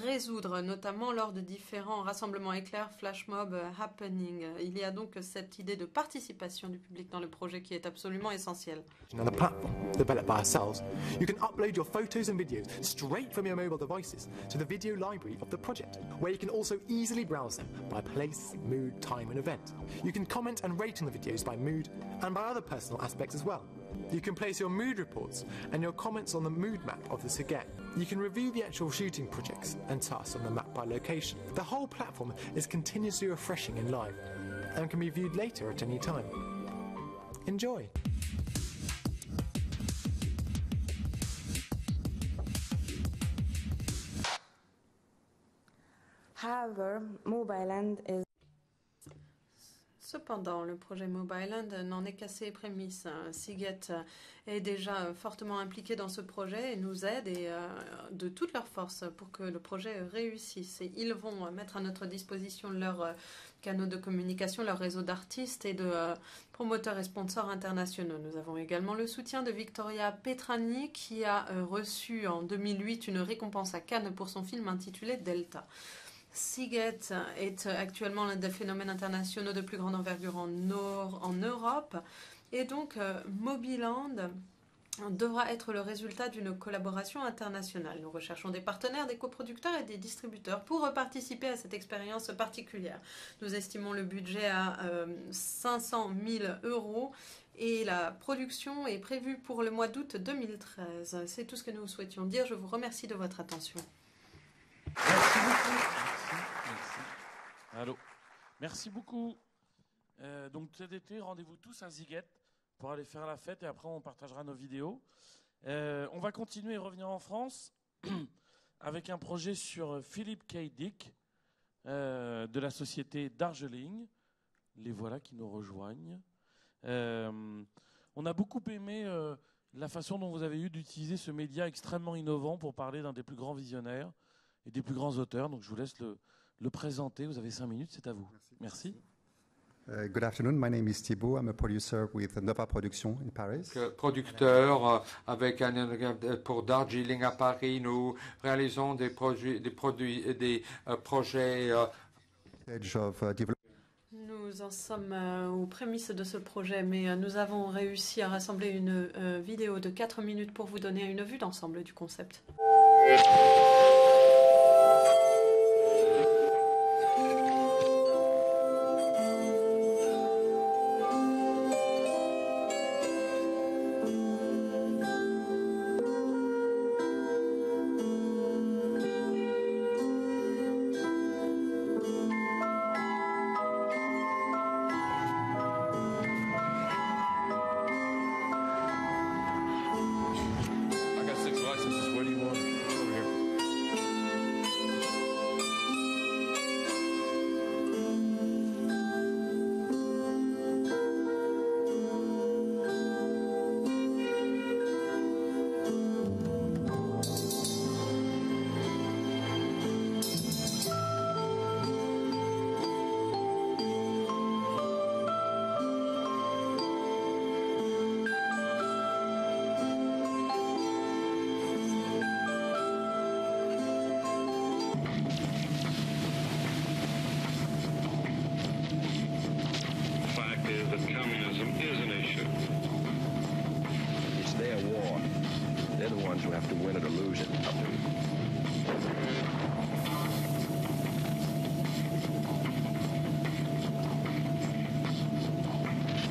résoudre, notamment lors de différents rassemblements éclairs, flash mob, happening. Il y a donc cette idée de participation du public dans le projet qui est absolument essentielle. On a platform developed by ourselves, you can upload your photos and videos straight from your mobile devices to the video library of the project, where you can also easily browse them by place, mood, time and event. You can comment and rate on the videos by mood and by other personal aspects as well. You can place your mood reports and your comments on the mood map of the Sziget. You can review the actual shooting projects and tasks on the map by location. The whole platform is continuously refreshing in live and can be viewed later at any time. Enjoy! However, Mobiland is Cependant, le projet Mobiland n'en est qu'à ses prémices. Sziget est déjà fortement impliqué dans ce projet et nous aide de toute leur force pour que le projet réussisse. Et ils vont mettre à notre disposition leurs canaux de communication, leur réseau d'artistes et de promoteurs et sponsors internationaux. Nous avons également le soutien de Victoria Petrani qui a reçu en 2008 une récompense à Cannes pour son film intitulé Delta. Sziget est actuellement l'un des phénomènes internationaux de plus grande envergure en Europe et donc Mobiland devra être le résultat d'une collaboration internationale. Nous recherchons des partenaires, des coproducteurs et des distributeurs pour participer à cette expérience particulière. Nous estimons le budget à 500 000 € et la production est prévue pour le mois d'août 2013. C'est tout ce que nous souhaitions dire. Je vous remercie de votre attention. Merci beaucoup. Merci. Allô. Merci beaucoup. Donc cet été, rendez-vous tous à Sziget pour aller faire la fête et après on partagera nos vidéos. On va continuer et revenir en France avec un projet sur Philippe K. Dick de la société Darjeeling. Les voilà qui nous rejoignent. On a beaucoup aimé la façon dont vous avez eu d'utiliser ce média extrêmement innovant pour parler d'un des plus grands visionnaires et des plus grands auteurs. Donc je vous laisse le présenter. Vous avez 5 minutes, c'est à vous. Merci. Good afternoon, my name is Thibaut. I'm a producer with Nova Production in Paris. Producteur pour Darjeeling à Paris, nous réalisons des projets. Nous en sommes aux prémices de ce projet, mais nous avons réussi à rassembler une vidéo de 4 minutes pour vous donner une vue d'ensemble du concept.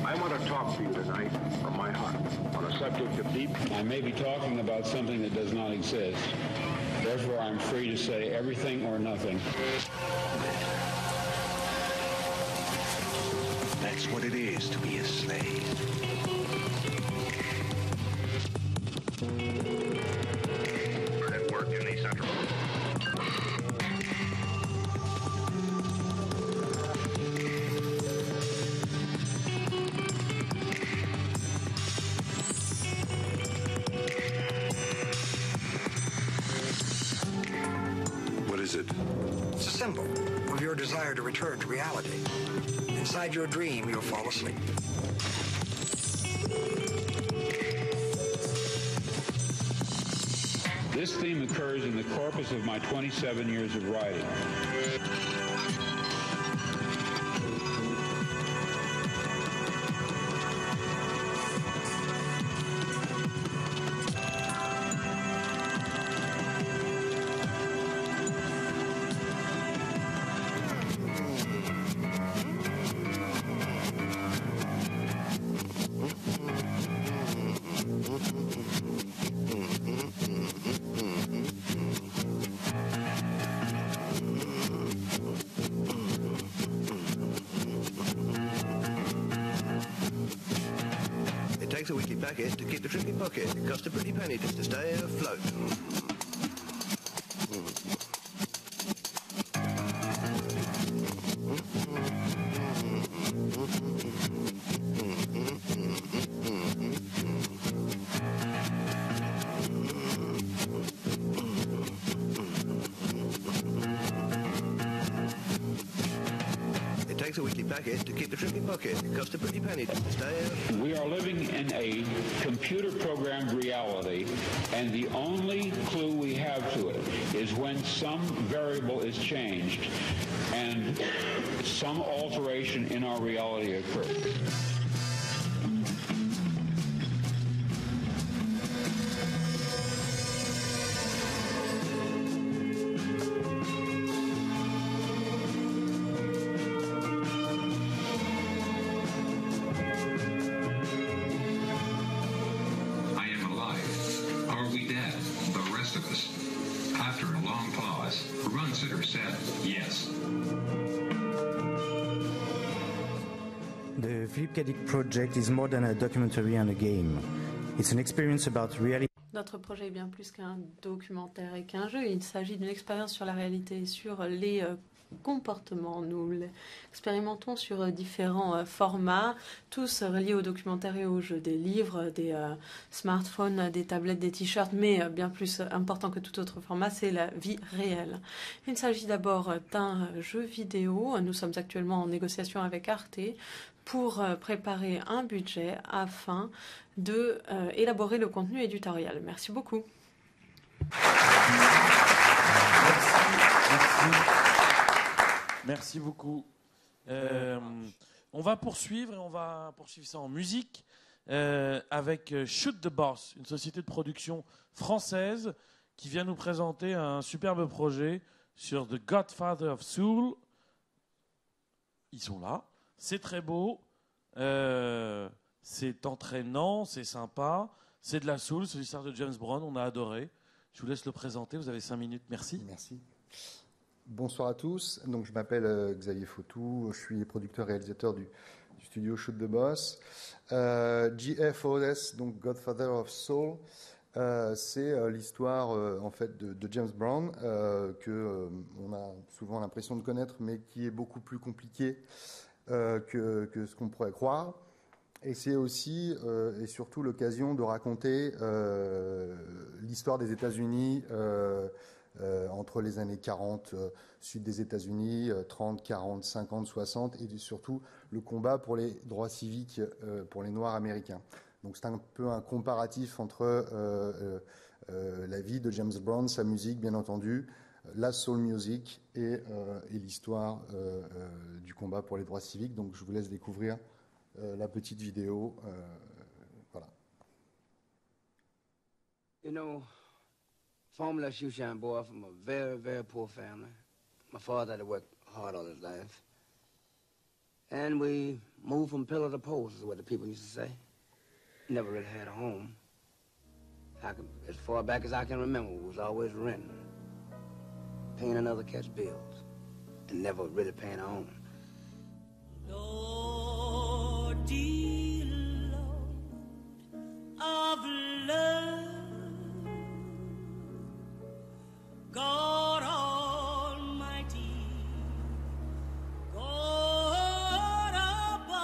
I I want to talk to you tonight from my heart on a subject of deep... I may be talking about something that does not exist. Therefore, I'm free to say everything or nothing. That's what it is to be a slave. It worked in the central. What is it? It's a symbol of your desire to return to reality. Inside your dream, you'll fall asleep. This theme occurs in the corpus of my 27 years of writing. It takes a weekly packet to keep the trip in pocket. It costs a pretty penny just to stay afloat. It takes a weekly packet to keep the trip in pocket. It costs a pretty penny just to stay afloat. We are living in a computer-programmed reality, and the only clue we have to it is when some variable is changed and some alteration in our reality occurs. I am alive. Are we dead? The rest of us. After a long pause, Runcitter said, yes. The Philippe Cadic project is more than a documentary and a game. It's an experience about reality. Notre projet est bien plus qu'un documentaire et qu'un jeu. Il s'agit d'une expérience sur la réalité et sur les comportements. Nous l'expérimentons sur différents formats, tous reliés au documentaire et au jeu. Des livres, des smartphones, des tablettes, des t-shirts, mais bien plus important que tout autre format, c'est la vie réelle. Il s'agit d'abord d'un jeu vidéo. Nous sommes actuellement en négociation avec Arte pour préparer un budget afin de élaborer le contenu éditorial. Merci beaucoup. Merci beaucoup. On va poursuivre et on va poursuivre ça en musique avec Shoot the Boss, une société de production française qui vient nous présenter un superbe projet sur The Godfather of Soul. Ils sont là. C'est très beau. C'est entraînant, c'est sympa. C'est de la soul, c'est l'histoire de James Brown. On a adoré. Je vous laisse le présenter. Vous avez 5 minutes. Merci. Merci. Bonsoir à tous. Donc, je m'appelle Xavier Fautou. Je suis producteur-réalisateur du studio Shoot the Boss. GFOS, donc Godfather of Soul, c'est l'histoire en fait de James Brown que on a souvent l'impression de connaître, mais qui est beaucoup plus compliqué que ce qu'on pourrait croire. Et c'est aussi et surtout l'occasion de raconter l'histoire des États-Unis entre les années 40, sud des États-Unis, 30, 40, 50, 60, et surtout le combat pour les droits civiques pour les Noirs américains. Donc c'est un peu un comparatif entre la vie de James Brown, sa musique bien entendu, la soul music et l'histoire du combat pour les droits civiques. Donc je vous laisse découvrir la petite vidéo. Voilà. You know, formerly a shoeshine boy from a very, very poor family. My father had to work hard all his life. And we Moved from pillar to post is what the people used to say. Never really had a home. As far back as I can remember, we was always renting, paying another cat's bills, and never really paying our own. Lord, dear Lord of love, God Almighty, God above.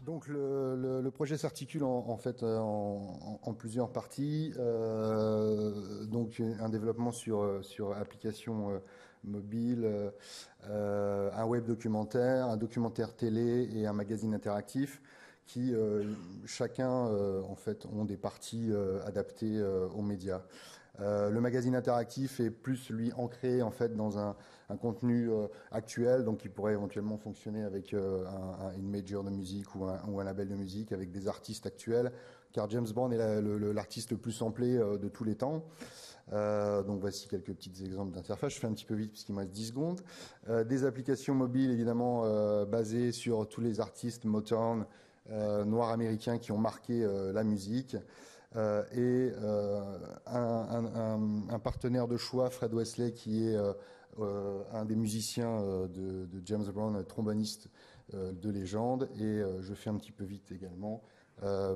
Donc le projet s'articule en fait en plusieurs parties. Donc un développement sur application mobile, un web documentaire, un documentaire télé et un magazine interactif qui chacun en fait ont des parties adaptées aux médias. Le magazine interactif est plus lui ancré en fait dans un contenu actuel, donc qui pourrait éventuellement fonctionner avec une major de musique ou un label de musique avec des artistes actuels, car James Brown est l'artiste le plus samplé de tous les temps. Donc voici quelques petits exemples d'interface. Je fais un petit peu vite puisqu'il me reste 10 secondes. Des applications mobiles évidemment basées sur tous les artistes Motown noirs américains qui ont marqué la musique. Et un partenaire de choix, Fred Wesley, qui est un des musiciens de James Brown, tromboniste de légende. Et je fais un petit peu vite également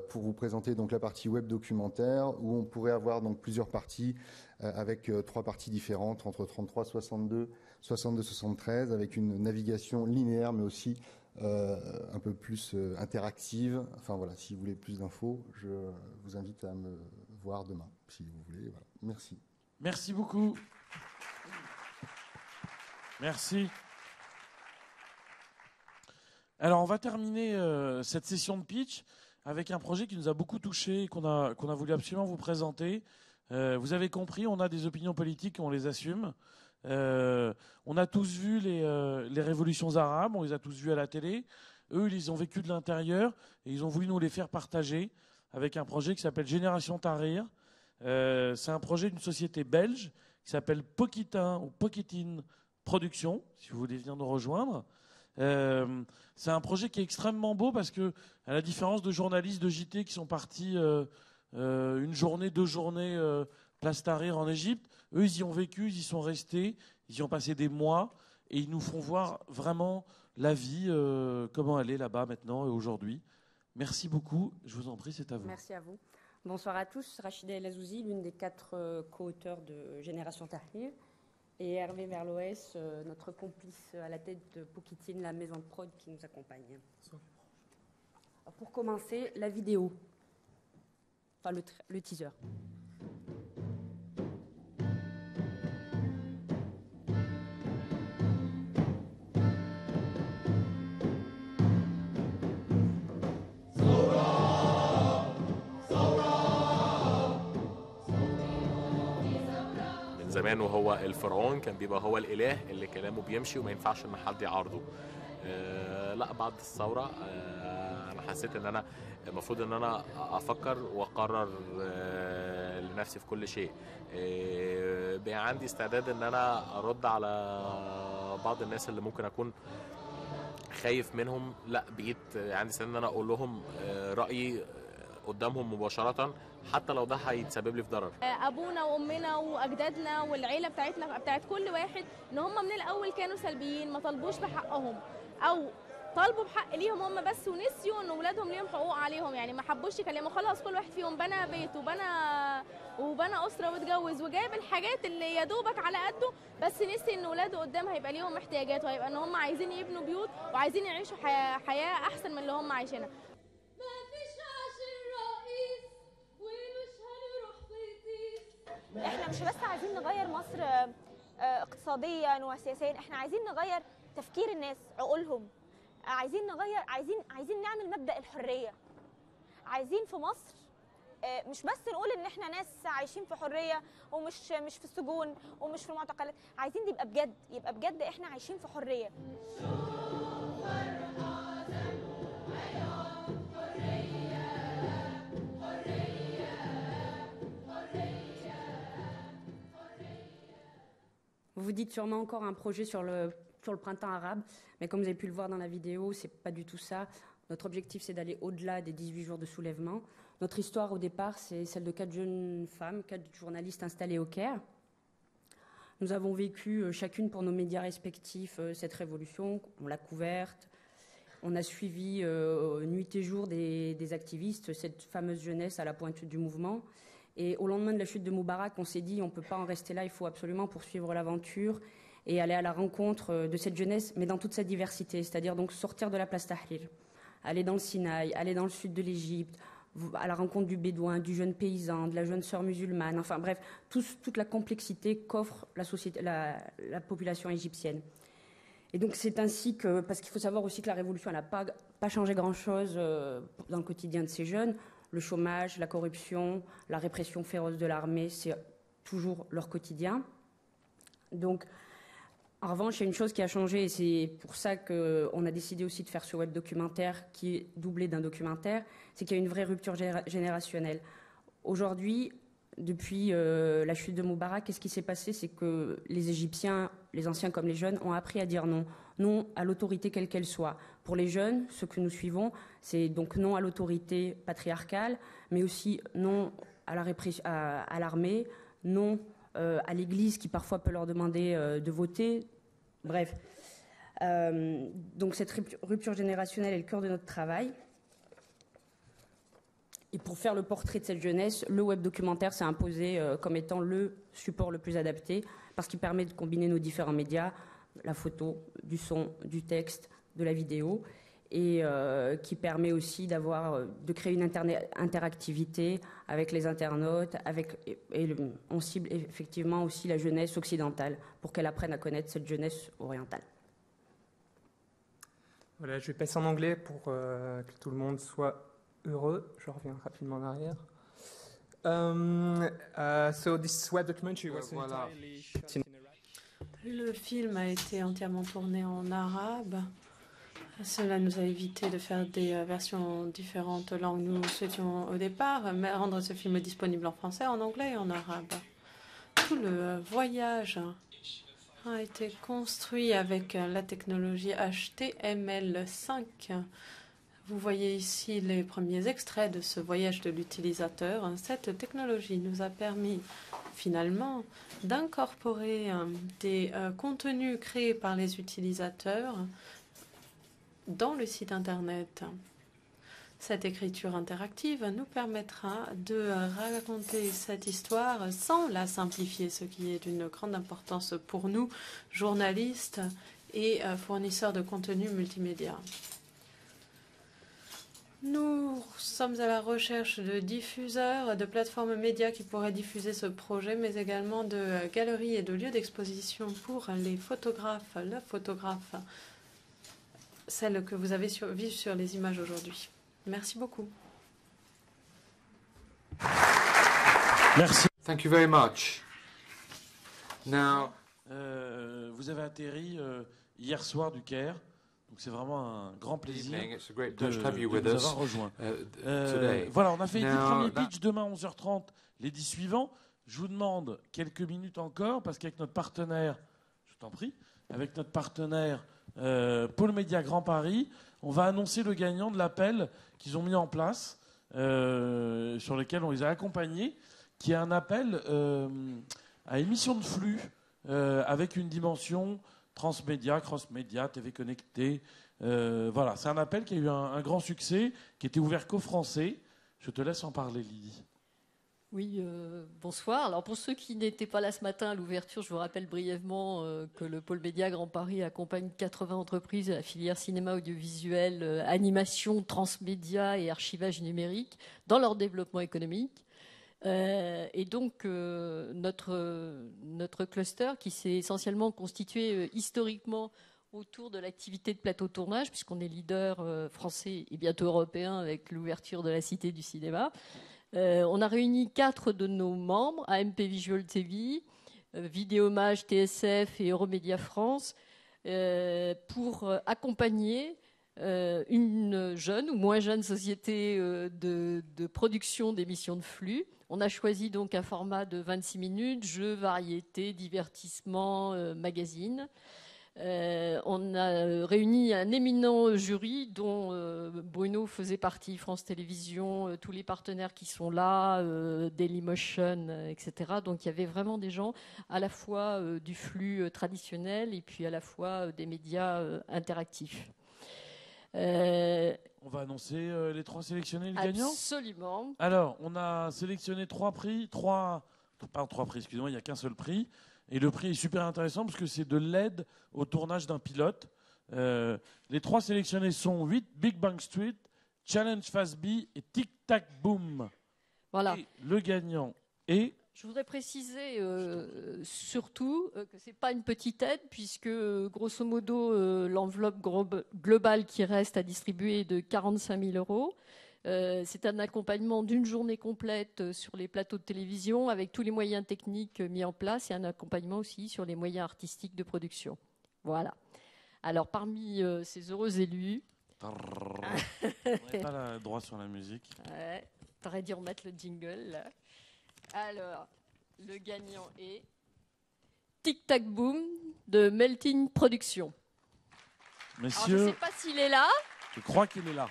pour vous présenter donc la partie web documentaire, où on pourrait avoir donc plusieurs parties avec 3 parties différentes entre 33, 62, 62, 73, avec une navigation linéaire, mais aussi un peu plus interactive. Enfin voilà, si vous voulez plus d'infos, je vous invite à me voir demain, si vous voulez. Voilà. Merci. Merci beaucoup. Merci. Alors on va terminer cette session de pitch avec un projet qui nous a beaucoup touché et qu'on a voulu absolument vous présenter. Vous avez compris, on a des opinions politiques et on les assume. On a tous vu les révolutions arabes, on les a tous vues à la télé. Eux, ils les ont vécues de l'intérieur et ils ont voulu nous les faire partager avec un projet qui s'appelle Génération Tahrir. C'est un projet d'une société belge qui s'appelle Pocketin ou Pocketin Production, si vous voulez venir nous rejoindre. C'est un projet qui est extrêmement beau parce que, à la différence de journalistes de JT qui sont partis une journée, 2 journées place Tahrir en Égypte, eux ils y ont vécu, ils y sont restés, ils y ont passé des mois et ils nous font voir vraiment la vie, comment elle est là-bas maintenant et aujourd'hui. Merci beaucoup, je vous en prie, c'est à vous. Merci à vous. Bonsoir à tous, Rachida El Azouzi, l'une des 4 co-auteurs de Génération Tahrir, et Hervé Verloès, notre complice à la tête de Pocketin, la maison de prod qui nous accompagne. Pour commencer, la vidéo, enfin le teaser. زمان وهو الفرعون كان بيبقى هو الإله اللي كلامه بيمشي وما ينفعش إن حد يعارضه. لا بعد الثورة أنا حسيت إن أنا المفروض إن أنا أفكر وأقرر لنفسي في كل شيء. بقى عندي استعداد إن أنا أرد على بعض الناس اللي ممكن أكون خايف منهم. لا بقيت عندي استعداد إن أنا أقول لهم رأيي قدامهم مباشرة حتى لو ده هيتسبب لي في ضرر. ابونا وامنا واجدادنا والعيله بتاعتنا بتاعت كل واحد ان هم من الاول كانوا سلبيين، ما طلبوش بحقهم او طالبوا بحق ليهم هم بس ونسيوا ان اولادهم ليهم حقوق عليهم، يعني ما حبوش يكلموا. خلاص كل واحد فيهم بنى بيت وبنى اسره واتجوز وجاب الحاجات اللي يا دوبك على قده، بس نسي ان اولاده قدام هيبقى ليهم احتياجات وهيبقى ان هم عايزين يبنوا بيوت وعايزين يعيشوا حياه احسن من اللي هم عايشينها. احنا مش بس عايزين نغير مصر اقتصاديا وسياسيا، احنا عايزين نغير تفكير الناس، عقولهم. عايزين نغير، عايزين نعمل مبدأ الحرية. عايزين في مصر مش بس نقول ان احنا ناس عايشين في حرية ومش في السجون ومش في المعتقلات، عايزين يبقى بجد احنا عايشين في حرية. Vous vous dites sûrement encore un projet sur le printemps arabe, mais comme vous avez pu le voir dans la vidéo, c'est pas du tout ça. Notre objectif, c'est d'aller au-delà des 18 jours de soulèvement. Notre histoire, au départ, c'est celle de 4 jeunes femmes, 4 journalistes installés au Caire. Nous avons vécu, chacune pour nos médias respectifs, cette révolution. On l'a couverte. On a suivi nuit et jour des activistes, cette fameuse jeunesse à la pointe du mouvement. Et au lendemain de la chute de Moubarak, on s'est dit on ne peut pas en rester là, il faut absolument poursuivre l'aventure et aller à la rencontre de cette jeunesse, mais dans toute sa diversité, c'est-à-dire donc sortir de la place Tahrir, aller dans le Sinaï, aller dans le sud de l'Égypte, à la rencontre du bédouin, du jeune paysan, de la jeune sœur musulmane, enfin bref, toute la complexité qu'offre la population égyptienne. Et donc c'est ainsi que, parce qu'il faut savoir aussi que la révolution n'a pas changé grand-chose dans le quotidien de ces jeunes. Le chômage, la corruption, la répression féroce de l'armée, c'est toujours leur quotidien. Donc, en revanche, il y a une chose qui a changé, et c'est pour ça qu'on a décidé aussi de faire ce web documentaire qui est doublé d'un documentaire, c'est qu'il y a une vraie rupture générationnelle. Aujourd'hui, depuis la chute de Moubarak, qu'est-ce qui s'est passé? C'est que les Égyptiens, les anciens comme les jeunes, ont appris à dire non. Non à l'autorité quelle qu'elle soit. Pour les jeunes, ceux que nous suivons, c'est donc non à l'autorité patriarcale, mais aussi non à l'armée, non à l'Église qui parfois peut leur demander de voter. Bref. Donc cette rupture générationnelle est le cœur de notre travail. Et pour faire le portrait de cette jeunesse, le web documentaire s'est imposé comme étant le support le plus adapté parce qu'il permet de combiner nos différents médias, la photo, du son, du texte, de la vidéo, et qui permet aussi de créer une interactivité avec les internautes, on cible effectivement aussi la jeunesse occidentale pour qu'elle apprenne à connaître cette jeunesse orientale. Voilà, je vais passer en anglais pour que tout le monde soit heureux. Je reviens rapidement en arrière. So this web documentary was entirely shot in Iraq. Le film a été entièrement tourné en arabe. Cela nous a évité de faire des versions en différentes langues. Nous souhaitions au départ rendre ce film disponible en français, en anglais et en arabe. Tout le voyage a été construit avec la technologie HTML5. Vous voyez ici les premiers extraits de ce voyage de l'utilisateur. Cette technologie nous a permis finalement d'incorporer des contenus créés par les utilisateurs dans le site Internet. Cette écriture interactive nous permettra de raconter cette histoire sans la simplifier, ce qui est d'une grande importance pour nous, journalistes et fournisseurs de contenu multimédia. Nous sommes à la recherche de diffuseurs, de plateformes médias qui pourraient diffuser ce projet, mais également de galeries et de lieux d'exposition pour les photographes, le photographe, celle que vous avez vue sur les images aujourd'hui. Merci beaucoup. Merci. Thank you very much. Now, vous avez atterri hier soir du Caire, donc c'est vraiment un grand plaisir It's a great de pleasure to have you with vous us, avoir rejoint. today. Voilà, on a fait les 10 Now, premiers pitchs. Demain 11h30, les 10 suivants. Je vous demande quelques minutes encore, parce qu'avec notre partenaire, je t'en prie, avec notre partenaire Pôle Média Grand Paris, on va annoncer le gagnant de l'appel qu'ils ont mis en place, sur lequel on les a accompagnés, qui est un appel à émission de flux avec une dimension transmédia, cross-média, TV connectée. Voilà, c'est un appel qui a eu un grand succès, qui était ouvert qu'aux Français. Je te laisse en parler, Lydie. Oui, bonsoir. Alors pour ceux qui n'étaient pas là ce matin à l'ouverture, je vous rappelle brièvement que le Pôle Média Grand Paris accompagne 80 entreprises de la filière cinéma, audiovisuel, animation, transmédia et archivage numérique dans leur développement économique. Et donc notre cluster qui s'est essentiellement constitué historiquement autour de l'activité de plateau tournage, puisqu'on est leader français et bientôt européen avec l'ouverture de la Cité du cinéma. On a réuni 4 de nos membres, AMP Visual TV, Vidéomage, TSF et Euromédia France, pour accompagner une jeune ou moins jeune société de production d'émissions de flux. On a choisi donc un format de 26 minutes, jeux, variétés, divertissement, magazine. On a réuni un éminent jury dont Bruno faisait partie, France Télévisions, tous les partenaires qui sont là, Dailymotion, etc. Donc il y avait vraiment des gens à la fois du flux traditionnel et puis à la fois des médias interactifs. On va annoncer les 3 sélectionnés, les gagnants ? Absolument. Alors, on a sélectionné 3 prix, excusez-moi, il n'y a qu'un seul prix. Et le prix est super intéressant parce que c'est de l'aide au tournage d'un pilote. Les 3 sélectionnés sont 8 Big Bang Street, Challenge Fazby et Tic Tac Boom. Voilà. Et le gagnant est... Je voudrais préciser surtout que ce n'est pas une petite aide puisque grosso modo l'enveloppe globale qui reste à distribuer est de 45 000 €. C'est un accompagnement d'une journée complète sur les plateaux de télévision avec tous les moyens techniques mis en place et un accompagnement aussi sur les moyens artistiques de production. Voilà. Alors parmi ces heureux élus... On n'a pas le droit sur la musique. Ouais, t'aurais dû remettre le jingle là. Alors, le gagnant est Tic Tac Boom de Melting Productions. Messieurs, alors, je ne sais pas s'il est là. Je crois qu'il est là.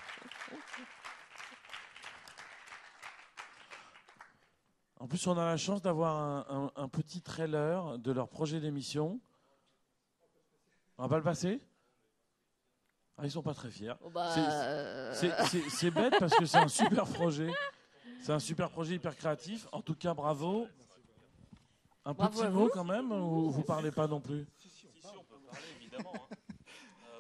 En plus, on a la chance d'avoir un petit trailer de leur projet d'émission. On va pas le passer ? Ah, ils sont pas très fiers. Oh bah, c'est bête parce que c'est un super projet. C'est un super projet hyper créatif. En tout cas, bravo. Un petit mot quand même, ou vous parlez pas non plus ? Si, on peut parler évidemment.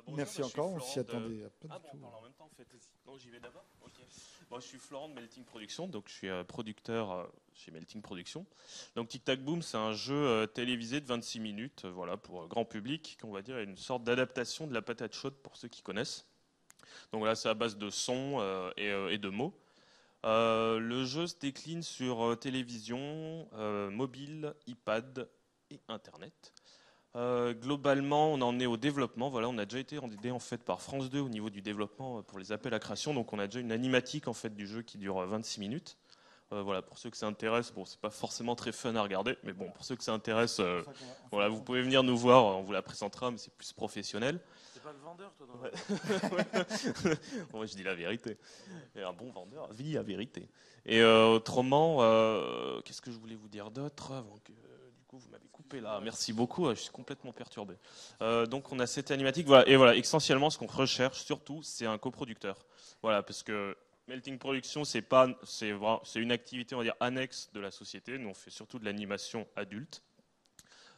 Bonjour, Merci encore, on s'y attendait pas du tout. On parle en même temps en fait. Non, j'y vais d'abord. Ok. Bon, je suis Florent de Melting Productions, donc je suis producteur chez Melting Productions. Donc Tic Tac Boom, c'est un jeu télévisé de 26 minutes, voilà, pour grand public, qu'on va dire une sorte d'adaptation de la patate chaude pour ceux qui connaissent. Donc voilà, c'est à base de sons et de mots. Le jeu se décline sur télévision, mobile, iPad et Internet. Globalement, on en est au développement. Voilà, on a déjà été aidé en fait par France 2 au niveau du développement pour les appels à création. Donc, on a déjà une animatique en fait du jeu qui dure 26 minutes. Voilà, pour ceux que ça intéresse, bon, c'est pas forcément très fun à regarder, mais bon, pour ceux que ça intéresse, voilà, vous pouvez venir nous voir, on vous la présentera, mais c'est plus professionnel. C'est pas le vendeur, toi, non? Ouais. Moi, je dis la vérité. Et un bon vendeur vit la vérité. Et autrement, qu'est-ce que je voulais vous dire d'autre avant que, du coup, vous m'avez coupé là. Merci beaucoup, je suis complètement perturbé. Donc, on a cette animatique, voilà, et voilà, essentiellement, ce qu'on recherche surtout, c'est un coproducteur. Voilà, parce que Melting Production, c'est une activité, on va dire, annexe de la société. Nous, on fait surtout de l'animation adulte.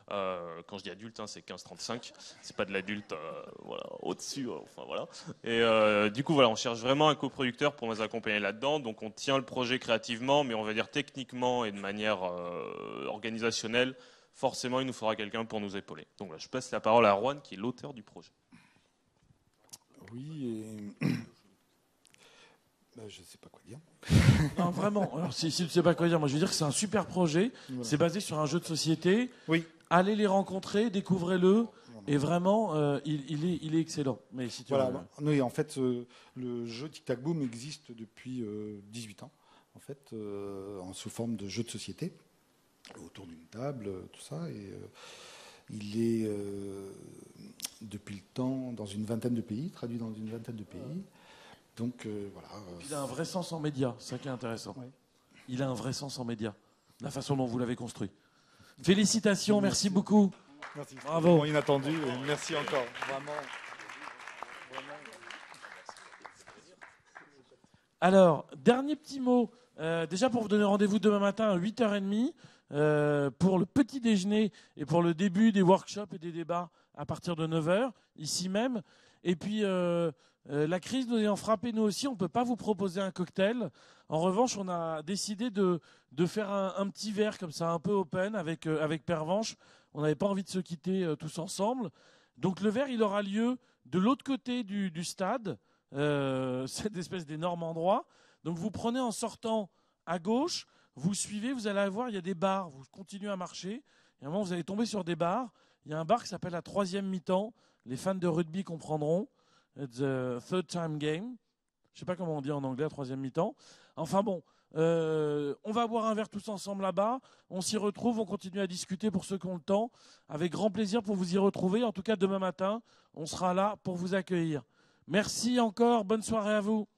Quand je dis adulte, hein, c'est 15-35. C'est pas de l'adulte voilà, au-dessus. Enfin, voilà. Et du coup, voilà, on cherche vraiment un coproducteur pour nous accompagner là-dedans. Donc, on tient le projet créativement, mais on va dire techniquement et de manière organisationnelle. Forcément, il nous faudra quelqu'un pour nous épauler. Donc, là, je passe la parole à Juan, qui est l'auteur du projet. Oui, je ne sais pas quoi dire. Non, vraiment. Alors, si tu ne sais pas quoi dire, moi je veux dire que c'est un super projet. Voilà. C'est basé sur un jeu de société. Oui. Allez les rencontrer, découvrez-le. Et vraiment, il est excellent. Mais si tu voilà. veux... Oui, en fait, le jeu Tic Tac Boom existe depuis 18 ans, en fait, sous forme de jeu de société, autour d'une table, tout ça. Et il est depuis le temps dans une vingtaine de pays, traduit dans une vingtaine de pays. Donc voilà. Il a un vrai sens en médias, c'est ça qui est intéressant. Oui. Il a un vrai sens en médias, la façon dont vous l'avez construit. Félicitations, merci beaucoup. Merci. Bravo. Inattendu, et merci encore. Vraiment. Alors, dernier petit mot. Déjà pour vous donner rendez-vous demain matin à 8h30 pour le petit déjeuner et pour le début des workshops et des débats à partir de 9h, ici même. Et puis... la crise nous ayant frappé, nous aussi, on ne peut pas vous proposer un cocktail. En revanche, on a décidé de faire un petit verre comme ça, un peu open, avec Pervenche. On n'avait pas envie de se quitter tous ensemble. Donc le verre, il aura lieu de l'autre côté du stade, cette espèce d'énorme endroit. Donc vous prenez en sortant à gauche, vous suivez, vous allez voir, il y a des bars. Vous continuez à marcher. Et à un moment, vous allez tomber sur des bars. Il y a un bar qui s'appelle la 3e mi-temps. Les fans de rugby comprendront. The third time game. Je ne sais pas comment on dit en anglais la 3e mi-temps. Enfin bon, on va boire un verre tous ensemble là-bas. On s'y retrouve, on continue à discuter pour ceux qui ont le temps. Avec grand plaisir pour vous y retrouver. En tout cas, demain matin, on sera là pour vous accueillir. Merci encore, bonne soirée à vous.